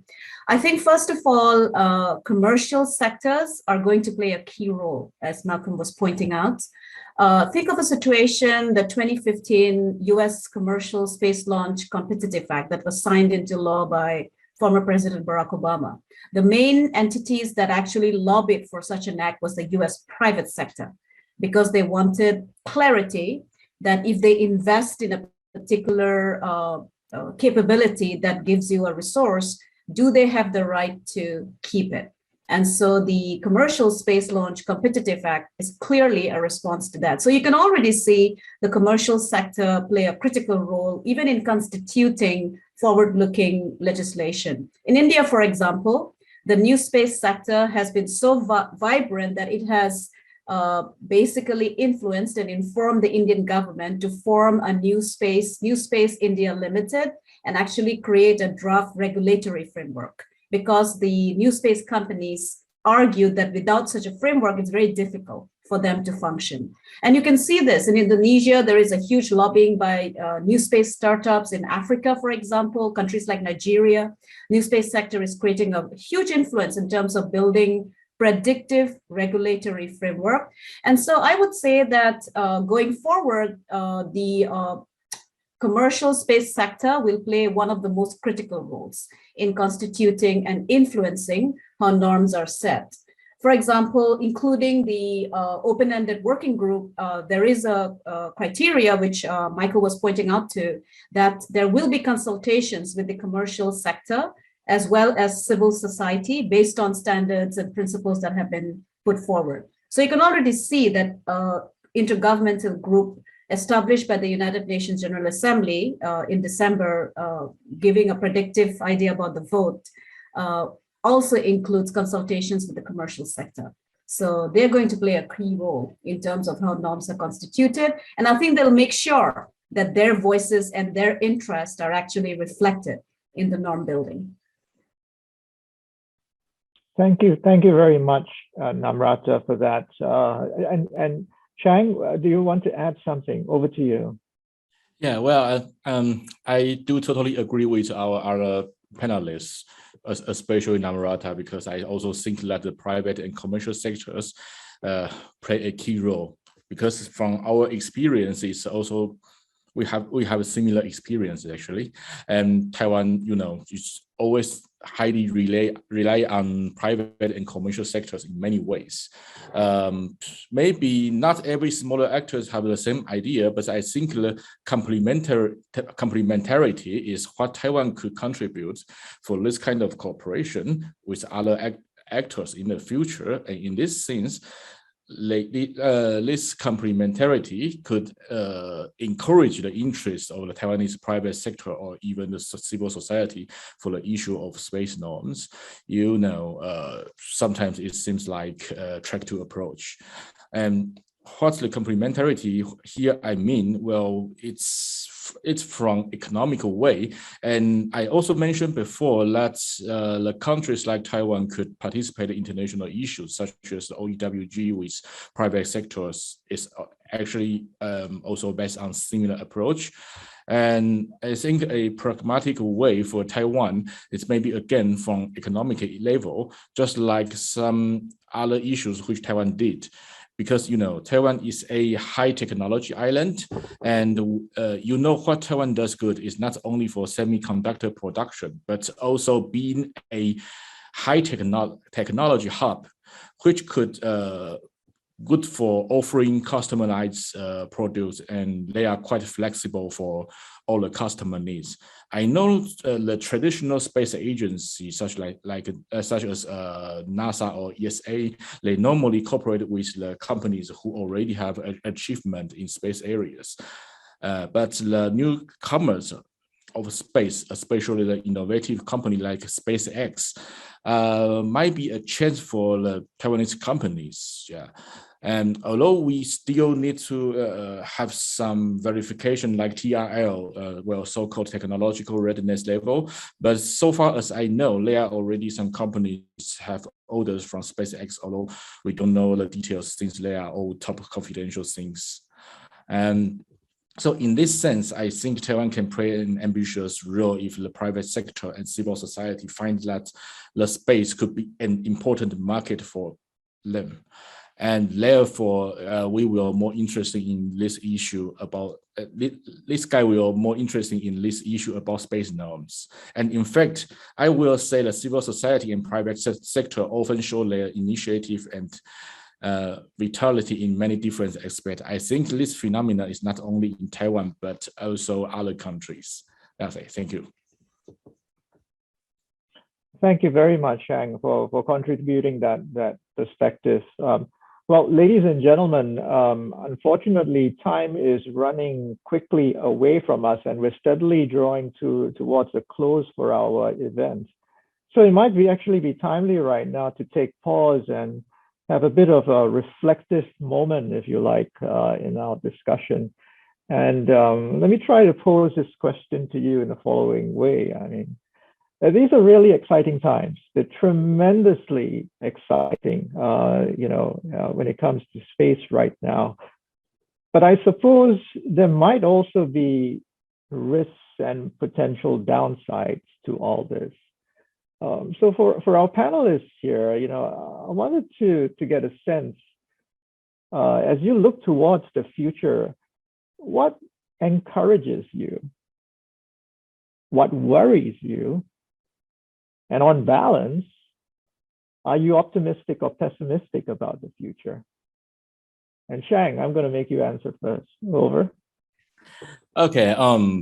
I think, first of all, commercial sectors are going to play a key role, as Malcolm was pointing out. Think of a situation, the 2015 US Commercial Space Launch Competitive Act that was signed into law by former President Barack Obama. The main entities that actually lobbied for such an act was the US private sector, because they wanted clarity that if they invest in a particular capability that gives you a resource, do they have the right to keep it? And so the Commercial Space Launch Competitive Act is clearly a response to that. So you can already see the commercial sector play a critical role, even in constituting forward-looking legislation. In India, for example, the new space sector has been so vibrant that it has basically influenced and informed the Indian government to form a New Space India Limited, and actually create a draft regulatory framework, because the new space companies argued that without such a framework, it's very difficult for them to function. And you can see this in Indonesia. There is a huge lobbying by new space startups. In Africa, for example, countries like Nigeria, new space sector is creating a huge influence in terms of building predictive regulatory framework. And so I would say that going forward, the commercial space sector will play one of the most critical roles in constituting and influencing how norms are set. For example, including the open-ended working group, there is a criteria which Michael was pointing out to, that there will be consultations with the commercial sector as well as civil society based on standards and principles that have been put forward. So you can already see that intergovernmental group established by the United Nations General Assembly in December, giving a predictive idea about the vote, also includes consultations with the commercial sector. So they're going to play a key role in terms of how norms are constituted. And I think they'll make sure that their voices and their interests are actually reflected in the norm building. Thank you very much, Namrata, for that. And Chang, do you want to add something? Over to you. Yeah, well, I do totally agree with our other panelists, especially Namrata, because I also think that the private and commercial sectors play a key role. Because from our experiences, also we have similar experiences actually, and Taiwan, is always highly rely on private and commercial sectors in many ways. Maybe not every smaller actors have the same idea, but I think the complementarity is what Taiwan could contribute for this kind of cooperation with other actors in the future. And in this sense, this complementarity could encourage the interest of the Taiwanese private sector or even the civil society for the issue of space norms. Sometimes it seems like a track to approach. And what's the complementarity here? I mean, well, it's from economical way. And I also mentioned before that the countries like Taiwan could participate in international issues such as the OEWG with private sectors is actually also based on similar approach. And I think a pragmatic way for Taiwan is maybe again from economic level, just like some other issues which Taiwan did. Because Taiwan is a high technology island, and what Taiwan does good is not only for semiconductor production, but also being a high technology hub, which could good for offering customized produce, and they are quite flexible for all the customer needs. I know the traditional space agencies, such as NASA or ESA, they normally cooperate with the companies who already have achievement in space areas. But the newcomers of space, especially the innovative company like SpaceX, might be a chance for the Taiwanese companies. Yeah. And although we still need to have some verification like TRL, so-called technological readiness level, but so far as I know, there are already some companies have orders from SpaceX, although we don't know the details since they are all top confidential things. And so in this sense, I think Taiwan can play an ambitious role if the private sector and civil society find that the space could be an important market for them. And therefore, we will more interested in this issue about this guy will more interested in this issue about space norms. And in fact, I will say the civil society and private sector often show their initiative and vitality in many different aspects. I think this phenomenon is not only in Taiwan, but also other countries. That's it. Thank you. Thank you very much, Chang, for contributing that perspective. Well, ladies and gentlemen, unfortunately, time is running quickly away from us, and we're steadily drawing towards a close for our event. So it might actually be timely right now to take pause and have a bit of a reflective moment, if you like, in our discussion. And let me try to pose this question to you in the following way. I mean, these are really exciting times. They're tremendously exciting, when it comes to space right now. But I suppose there might also be risks and potential downsides to all this. So for our panelists here, I wanted to get a sense, as you look towards the future, what encourages you? What worries you? And on balance, are you optimistic or pessimistic about the future? And Chang, I'm going to make you answer first. Over. Okay.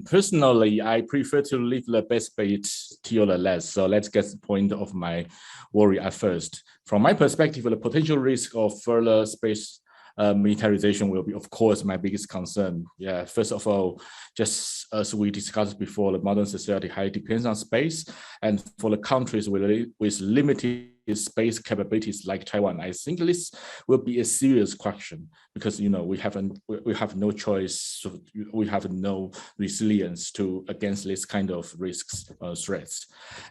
Personally, I prefer to leave the best bet till the last. So let's get the point of my worry at first. From my perspective, the potential risk of further space militarization will be, of course, my biggest concern. Yeah. First of all, just as we discussed before, the modern society highly depends on space, and for the countries with limited space capabilities like Taiwan, I think this will be a serious question because we have no choice, so we have no resilience against this kind of risks threats.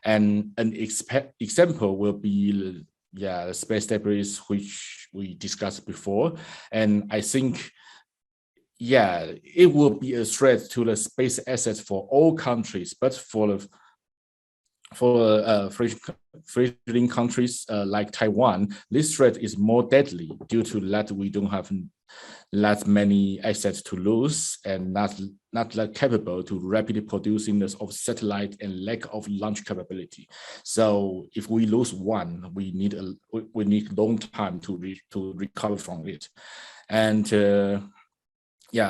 And an example will be the space debris which we discussed before, and I think it will be a threat to the space assets for all countries, but for fledgling countries like Taiwan, this threat is more deadly due to that we don't have that many assets to lose and not that capable to rapidly producing this of satellite and lack of launch capability. So if we lose one, we need long time to recover from it. And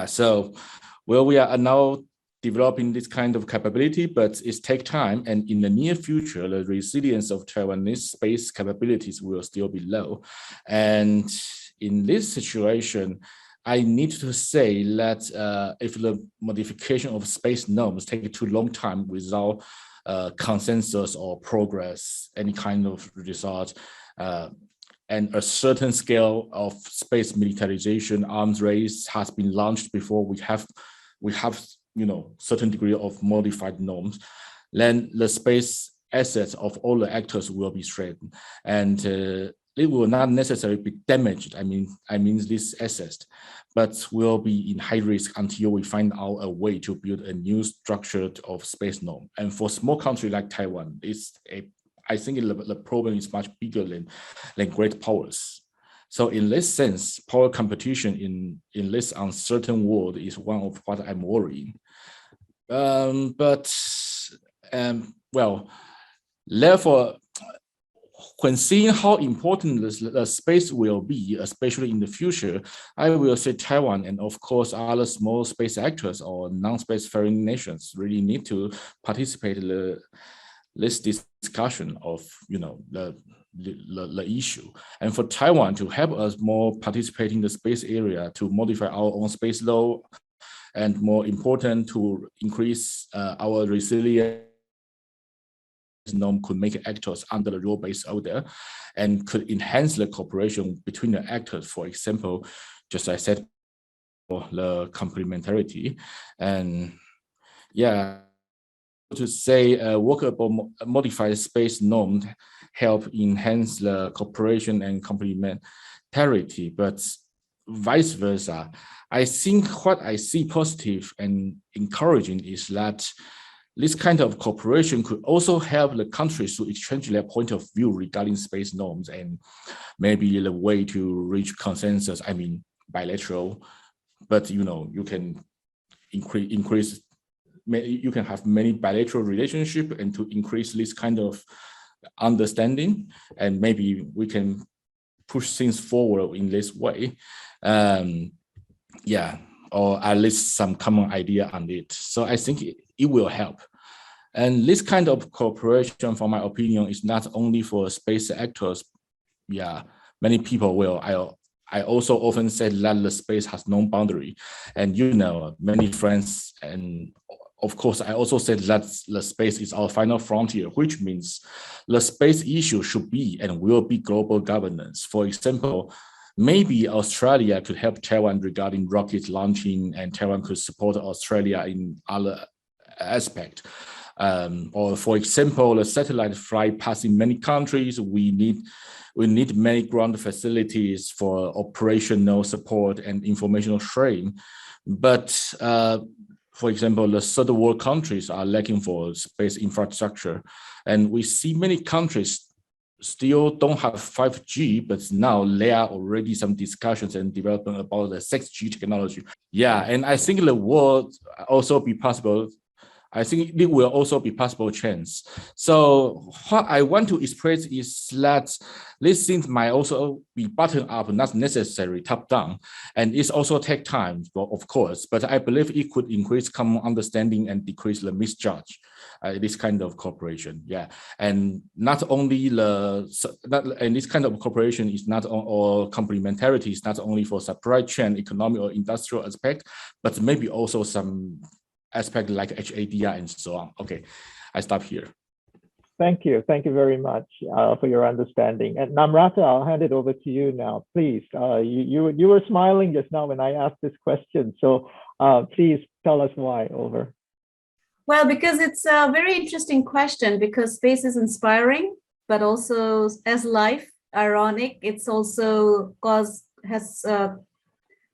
so we are now developing this kind of capability, but it takes time. And in the near future, the resilience of Taiwanese space capabilities will still be low. And in this situation, I need to say that if the modification of space norms take too long time without consensus or progress, any kind of result, and a certain scale of space militarization arms race has been launched before we have certain degree of modified norms, then the space assets of all the actors will be threatened, and it will not necessarily be damaged. I mean this assets, but will be in high risk until we find out a way to build a new structure of space norm. And for small country like Taiwan, I think the problem is much bigger than great powers. So in this sense, power competition in this uncertain world is one of what I'm worrying. Therefore, when seeing how important the space will be, especially in the future, I will say Taiwan and of course other small space actors or non-space faring nations really need to participate in this discussion of the issue. And for Taiwan to help us more participate in the space area to modify our own space law, and more important to increase our resilience norm could make actors under the rule base out there and could enhance the cooperation between the actors. For example, just as I said, the complementarity. And to say workable modified space norms help enhance the cooperation and complementarity, but vice versa. I think what I see positive and encouraging is that this kind of cooperation could also help the countries to exchange their point of view regarding space norms and maybe the way to reach consensus. I mean, bilateral, but you can increase. You can have many bilateral relationship and to increase this kind of understanding, and maybe we can push things forward in this way. Or at least some common idea on it. So I think it will help. And this kind of cooperation, for my opinion, is not only for space actors. Many people will. I also often say that the space has no boundary, and many friends, and of course, I also said that the space is our final frontier, which means the space issue should be and will be global governance. For example, maybe Australia could help Taiwan regarding rocket launching, and Taiwan could support Australia in other aspects. Or for example, the satellite flight passing many countries, we need many ground facilities for operational support and informational sharing. But for example, the third world countries are lacking for space infrastructure. And we see many countries still don't have 5G, but now there are already some discussions and development about the 6G technology. And I think the world also be possible I think it will also be possible chance. So what I want to express is that these things might also be bottom up, not necessarily top down, and it's also take time, of course. But I believe it could increase common understanding and decrease the misjudge. This kind of cooperation, yeah, and not only and this kind of cooperation is not or complementarity is not only for supply chain, economic or industrial aspect, but maybe also some aspect like HADR and so on. Okay, I stop here. Thank you very much for your understanding. And Namrata, I'll hand it over to you now, please. You were smiling just now when I asked this question, so please tell us why. Over. Well, because it's a very interesting question, because space is inspiring, but also as life, ironic, it's also has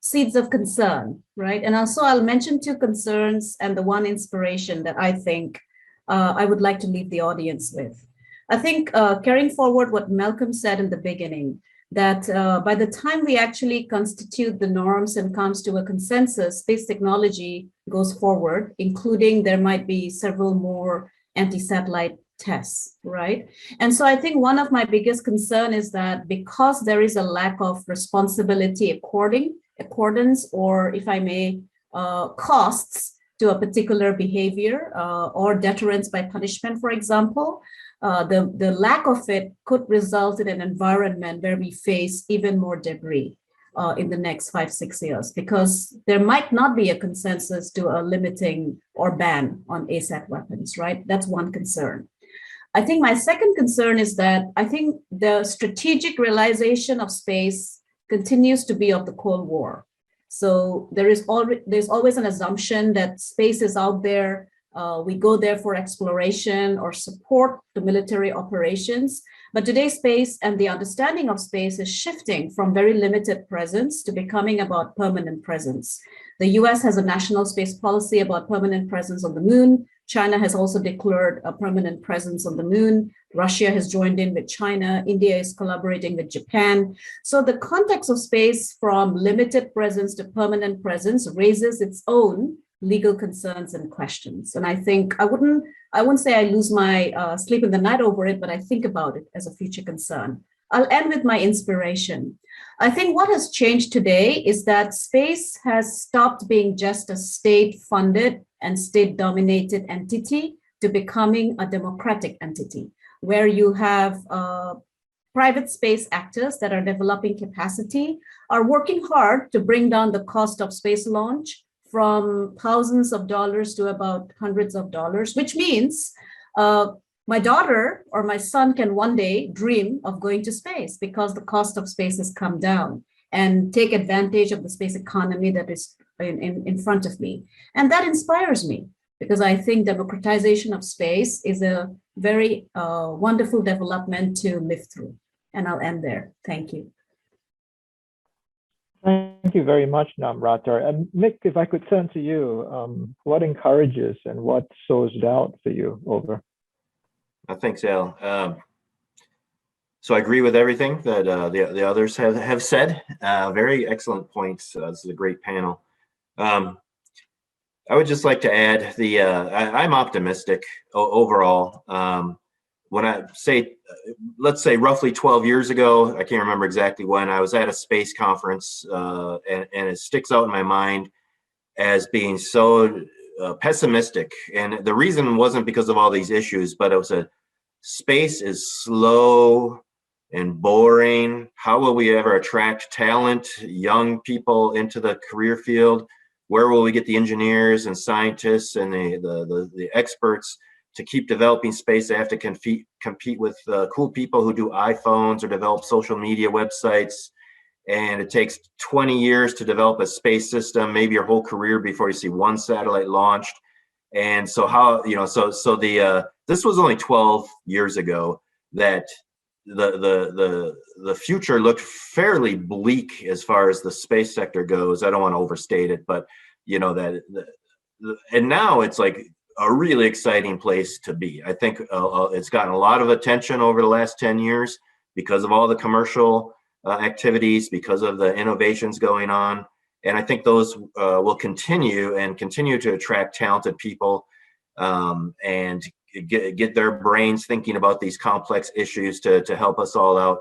seeds of concern, right? And also I'll mention two concerns and the one inspiration that I think I would like to leave the audience with. I think carrying forward what Malcolm said in the beginning, that by the time we actually constitute the norms and comes to a consensus, space technology goes forward, including there might be several more anti-satellite tests, right? And so I think one of my biggest concern is that because there is a lack of responsibility accordance, or if I may, costs to a particular behavior or deterrence by punishment, for example, the lack of it could result in an environment where we face even more debris in the next 5-6 years, because there might not be a consensus to a limiting or ban on ASAT weapons, right? That's one concern. I think my second concern is that I think the strategic realization of space continues to be of the Cold War. So there's always an assumption that space is out there. We go there for exploration or support the military operations. But today's space and the understanding of space is shifting from very limited presence to becoming about permanent presence. The US has a national space policy about permanent presence on the moon. China has also declared a permanent presence on the moon. Russia has joined in with China. India is collaborating with Japan. So the context of space from limited presence to permanent presence raises its own legal concerns and questions. And I think I wouldn't say I lose my sleep in the night over it, but I think about it as a future concern. I'll end with my inspiration. I think what has changed today is that space has stopped being just a state-funded and state-dominated entity to becoming a democratic entity, where you have private space actors that are developing capacity, are working hard to bring down the cost of space launch from thousands of dollars to about hundreds of dollars, which means my daughter or my son can one day dream of going to space because the cost of space has come down, and take advantage of the space economy that is in front of me. And that inspires me, because I think democratization of space is a very wonderful development to live through. And I'll end there. Thank you. Thank you very much, Namrata. And Mick, if I could turn to you, what encourages and what sows doubt for you? Over. Thanks, Al. So I agree with everything that the others have said. Very excellent points. This is a great panel. I would just like to add I'm optimistic overall. When I say, let's say roughly 12 years ago, I can't remember exactly when, I was at a space conference, and it sticks out in my mind as being so pessimistic. And the reason wasn't because of all these issues, but it was space is slow and boring. How will we ever attract talent, young people into the career field? Where will we get the engineers and scientists and the experts to keep developing space? They have to compete with cool people who do iPhones or develop social media websites. And it takes 20 years to develop a space system, maybe your whole career before you see one satellite launched. And so this was only 12 years ago that the future looked fairly bleak as far as the space sector goes. I don't want to overstate it, but and now it's like a really exciting place to be. I think it's gotten a lot of attention over the last 10 years because of all the commercial activities, because of the innovations going on. And I think those will continue to attract talented people. and get their brains thinking about these complex issues to help us all out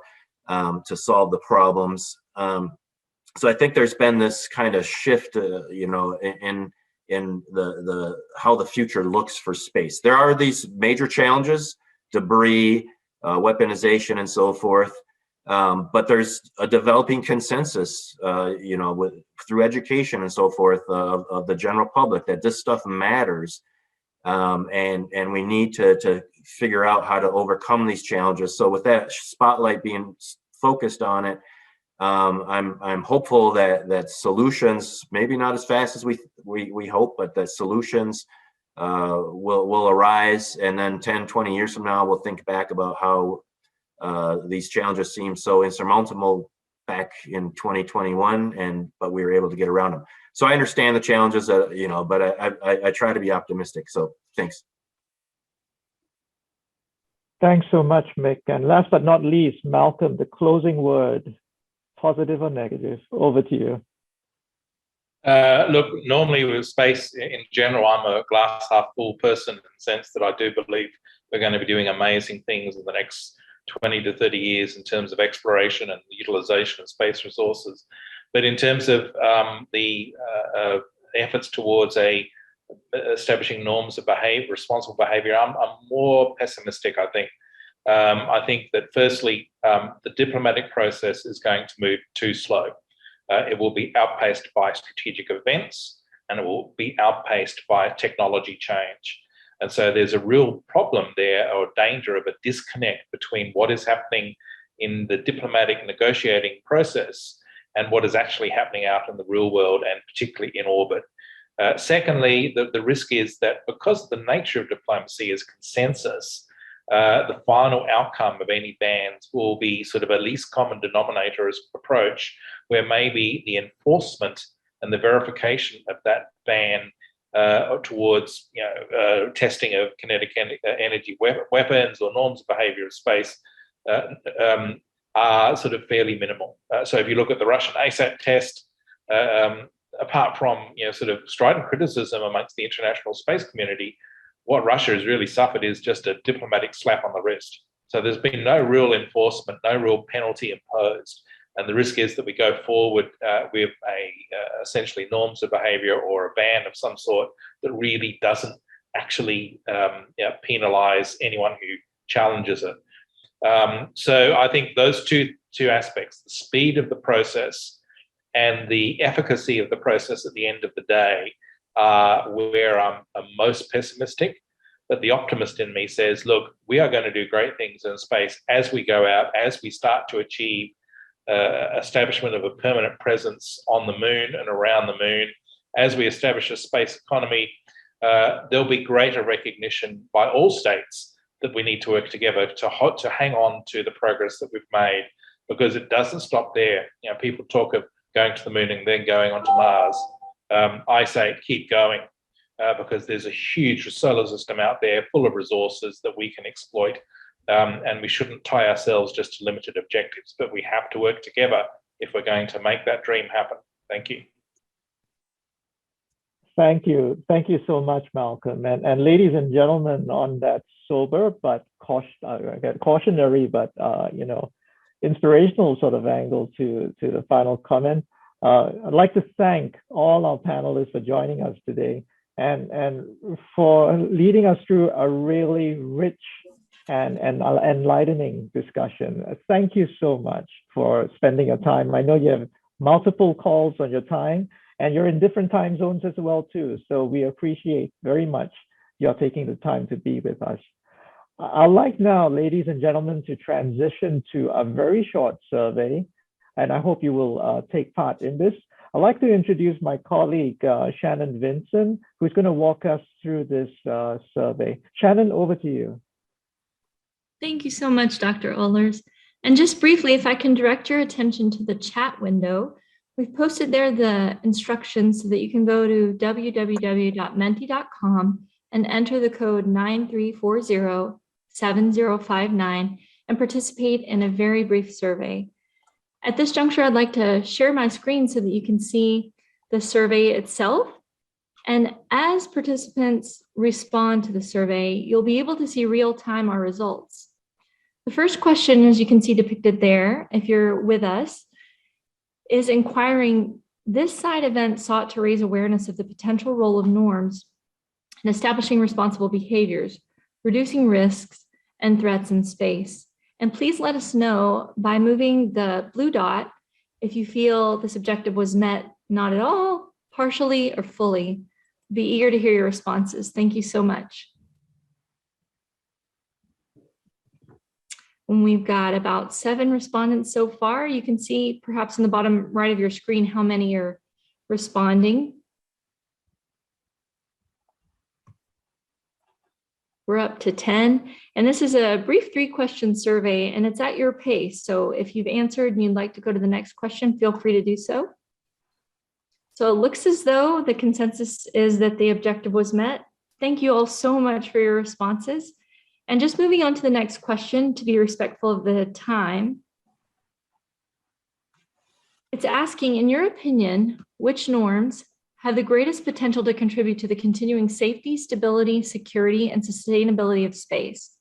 to solve the problems. So I think there's been this kind of shift, you know, in the how the future looks for space. There are these major challenges, debris, weaponization, and so forth. But there's a developing consensus, you know, through education and so forth of the general public that this stuff matters, and we need to figure out how to overcome these challenges. So with that spotlight being focused on it, I'm hopeful that solutions, maybe not as fast as we hope, but that solutions will arise, and then 10, 20 years from now, we'll think back about how these challenges seem so insurmountable back in 2021, but we were able to get around them. So I understand the challenges, you know, but I try to be optimistic. So thanks. Thanks so much, Mick. And last but not least, Malcolm, the closing word, positive or negative, over to you. Look, normally with space in general, I'm a glass half full person in the sense that I do believe we're going to be doing amazing things in the next 20 to 30 years in terms of exploration and utilization of space resources. But in terms of the efforts towards establishing norms of behavior, responsible behavior, I'm more pessimistic, I think. I think that firstly, the diplomatic process is going to move too slow. It will be outpaced by strategic events, and it will be outpaced by technology change. And so there's a real problem there, or danger of a disconnect between what is happening in the diplomatic negotiating process and what is actually happening out in the real world, and particularly in orbit. Secondly, the risk is that because the nature of diplomacy is consensus, the final outcome of any bans will be sort of a least common denominator approach, where maybe the enforcement and the verification of that ban towards testing of kinetic energy weapons or norms of behavior of space are sort of fairly minimal. So if you look at the Russian ASAT test, apart from sort of strident criticism amongst the international space community, what Russia has really suffered is just a diplomatic slap on the wrist. So there's been no real enforcement, no real penalty imposed. And the risk is that we go forward with essentially norms of behavior or a ban of some sort that really doesn't actually penalize anyone who challenges it. So I think those two aspects, the speed of the process and the efficacy of the process at the end of the day, where I'm most pessimistic. But the optimist in me says, look, we are going to do great things in space as we go out, as we start to achieve establishment of a permanent presence on the moon and around the moon. As we establish a space economy, there'll be greater recognition by all states that we need to work together to hang on to the progress that we've made, because it doesn't stop there. People talk of going to the moon and then going on to Mars. I say keep going, because there's a huge solar system out there full of resources that we can exploit. And we shouldn't tie ourselves just to limited objectives, but we have to work together if we're going to make that dream happen. Thank you. Thank you. Thank you so much, Malcolm. And ladies and gentlemen, on that sober but cautionary but inspirational sort of angle to the final comment, I'd like to thank all our panelists for joining us today and for leading us through a really rich and enlightening discussion. Thank you so much for spending your time. I know you have multiple calls on your time, and you're in different time zones as well too. So we appreciate very much your taking the time to be with us. I'd like now, ladies and gentlemen, to transition to a very short survey, and I hope you will take part in this. I'd like to introduce my colleague, Shannon Vincent, who's going to walk us through this survey. Shannon, over to you. Thank you so much, Dr. Ohlers. And just briefly, if I can direct your attention to the chat window, we've posted there the instructions so that you can go to www.menti.com and enter the code 93407059 and participate in a very brief survey. At this juncture, I'd like to share my screen so that you can see the survey itself. And as participants respond to the survey, you'll be able to see real-time our results. The first question, as you can see depicted there, if you're with us, is inquiring, this side event sought to raise awareness of the potential role of norms in establishing responsible behaviors, reducing risks and threats in space. And please let us know by moving the blue dot if you feel this objective was met, not at all, partially, or fully. Be eager to hear your responses. Thank you so much. And we've got about 7 respondents so far. You can see perhaps in the bottom right of your screen how many are responding. We're up to 10, and this is a brief 3-question survey, and it's at your pace. So if you've answered and you'd like to go to the next question, feel free to do so. So it looks as though the consensus is that the objective was met. Thank you all so much for your responses. And just moving on to the next question to be respectful of the time. It's asking, in your opinion, which norms have the greatest potential to contribute to the continuing safety, stability, security, and sustainability of space?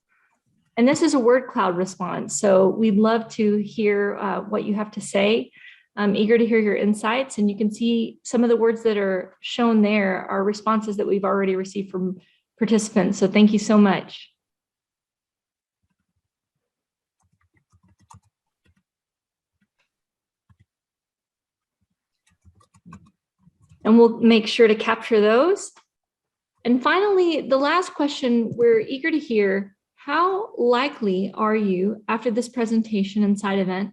And this is a word cloud response. So we'd love to hear what you have to say. I'm eager to hear your insights, and you can see some of the words that are shown there are responses that we've already received from participants. So thank you so much. And we'll make sure to capture those. And finally, the last question, we're eager to hear, how likely are you after this presentation and side event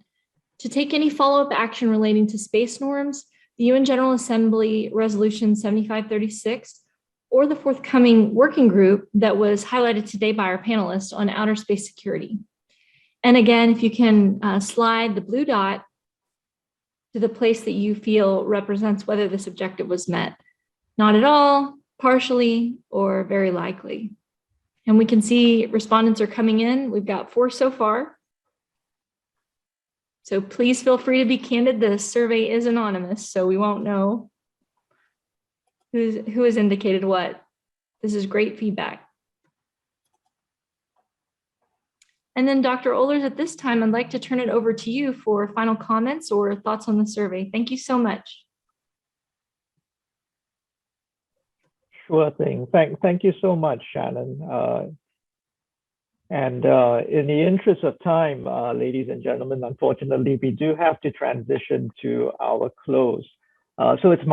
to take any follow-up action relating to space norms, the UN General Assembly Resolution 7536, or the forthcoming working group that was highlighted today by our panelists on outer space security? And again, if you can slide the blue dot to the place that you feel represents whether this objective was met. Not at all, partially, or very likely. And we can see respondents are coming in. We've got 4 so far. So please feel free to be candid. The survey is anonymous, so we won't know who has indicated what. This is great feedback. And then Dr. Ohlers, at this time, I'd like to turn it over to you for final comments or thoughts on the survey. Thank you so much. Sure thing. Thank you so much, Shannon. And in the interest of time, ladies and gentlemen, unfortunately, we do have to transition to our close. So it's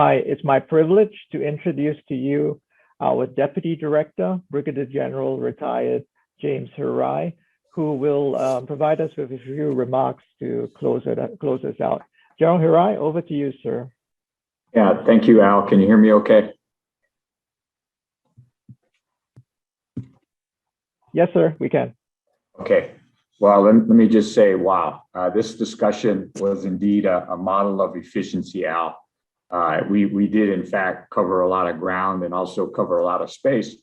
my privilege to introduce to you our Deputy Director, Brigadier General Retired James Hurai, who will provide us with a few remarks to close us out. General Hurai, over to you, sir. Yeah, thank you, Al. Can you hear me okay? Yes, sir, we can. Okay. Well, let me just say, wow, this discussion was indeed a model of efficiency, Al. We did, in fact, cover a lot of ground and also cover a lot of space.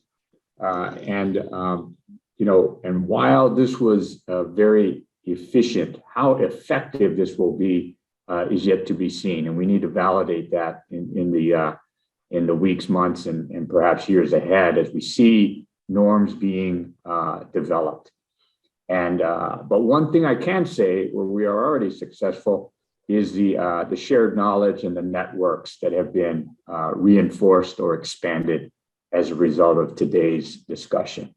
You know, and while this was very efficient, how effective this will be is yet to be seen, and we need to validate that in the weeks, months, and perhaps years ahead as we see norms being developed. And but one thing I can say where we are already successful is the shared knowledge and the networks that have been reinforced or expanded as a result of today's discussion.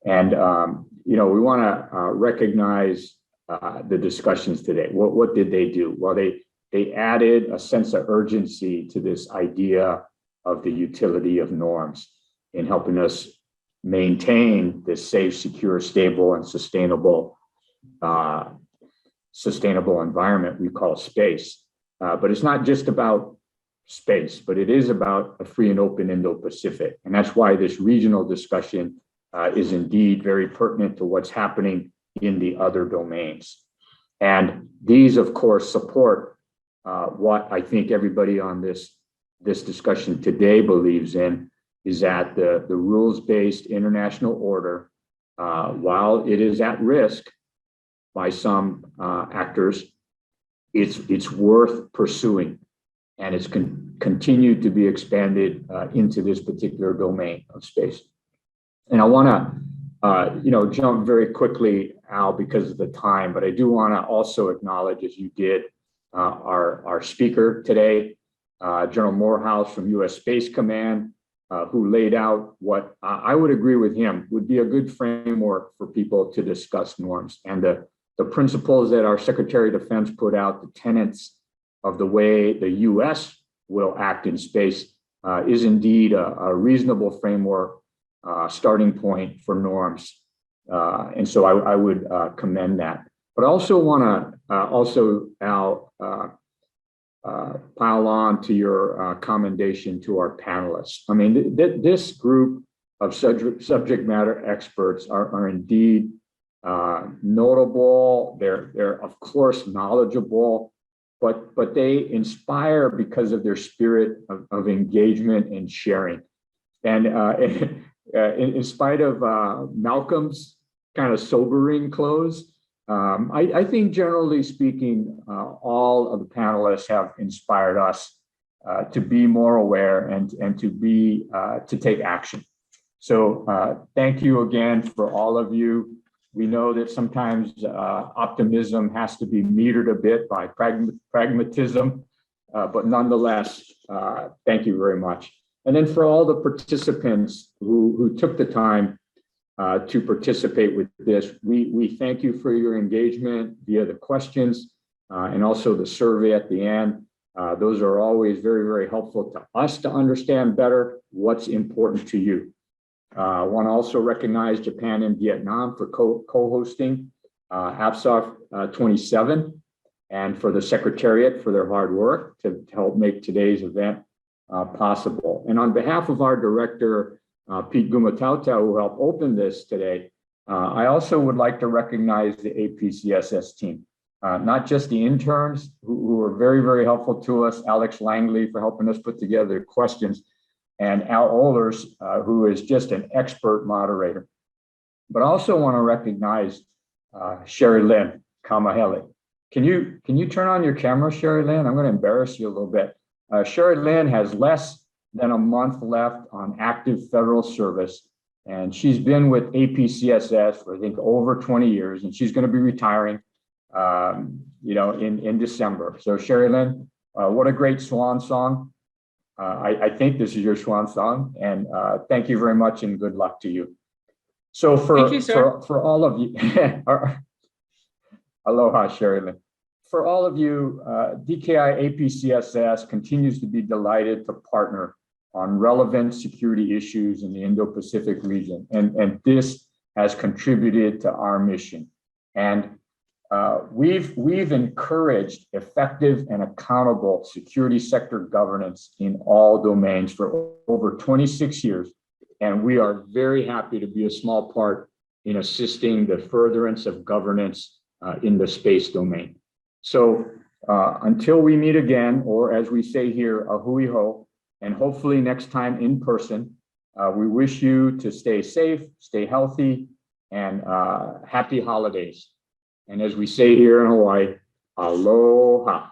And you know, we want to recognize the discussions today. What did they do? Well, they added a sense of urgency to this idea of the utility of norms in helping us maintain this safe, secure, stable, and sustainable environment we call space. But it's not just about space, but it is about a free and open Indo-Pacific. And that's why this regional discussion is indeed very pertinent to what's happening in the other domains. And these, of course, support what I think everybody on this discussion today believes in, is that the rules-based international order, while it is at risk by some actors, it's worth pursuing, and continue to be expanded into this particular domain of space. And I want to, jump very quickly, Al, because of the time, but I do want to also acknowledge, as you did, our speaker today, General Morehouse from U.S. Space Command, who laid out what I would agree with him would be a good framework for people to discuss norms. And the principles that our Secretary of Defense put out, the tenets of the way the U.S. will act in space, is indeed a reasonable framework, starting point for norms. And so I would commend that. But I also want to Al, pile on to your commendation to our panelists. I mean, this group of subject matter experts are indeed notable. They're of course knowledgeable, but they inspire because of their spirit of engagement and sharing. And in spite of Malcolm's kind of sobering close, I think generally speaking, all of the panelists have inspired us to be more aware and to take action. So thank you again for all of you. We know that sometimes optimism has to be metered a bit by pragmatism, but nonetheless, thank you very much. And then for all the participants who took the time to participate with this, we thank you for your engagement via the questions and also the survey at the end. Those are always very, very helpful to us to understand better what's important to you. I want to also recognize Japan and Vietnam for co-hosting APSOF 27 and for the Secretariat for their hard work to help make today's event possible. And on behalf of our director, Pete Gumatautau, who helped open this today, I also would like to recognize the APCSS team, not just the interns who were very, very helpful to us, Alex Langley for helping us put together questions, and Al Ohlers, who is just an expert moderator. But I also want to recognize Sherry Lynn Kamahele. Can you turn on your camera, Sherry Lynn? I'm going to embarrass you a little bit. Sherry Lynn has less than a month left on active federal service, and she's been with APCSS for I think over 20 years, and she's going to be retiring, in December. So Sherry Lynn, what a great swan song. I think this is your swan song, and thank you very much and good luck to you. So for all of you, aloha, Sherry Lynn. For all of you, DKI APCSS continues to be delighted to partner on relevant security issues in the Indo-Pacific region, and this has contributed to our mission. And we've encouraged effective and accountable security sector governance in all domains for over 26 years. And we are very happy to be a small part in assisting the furtherance of governance in the space domain. So until we meet again, or as we say here, a hui ho, and hopefully next time in person, we wish you to stay safe, stay healthy, and happy holidays. And as we say here in Hawaii, aloha.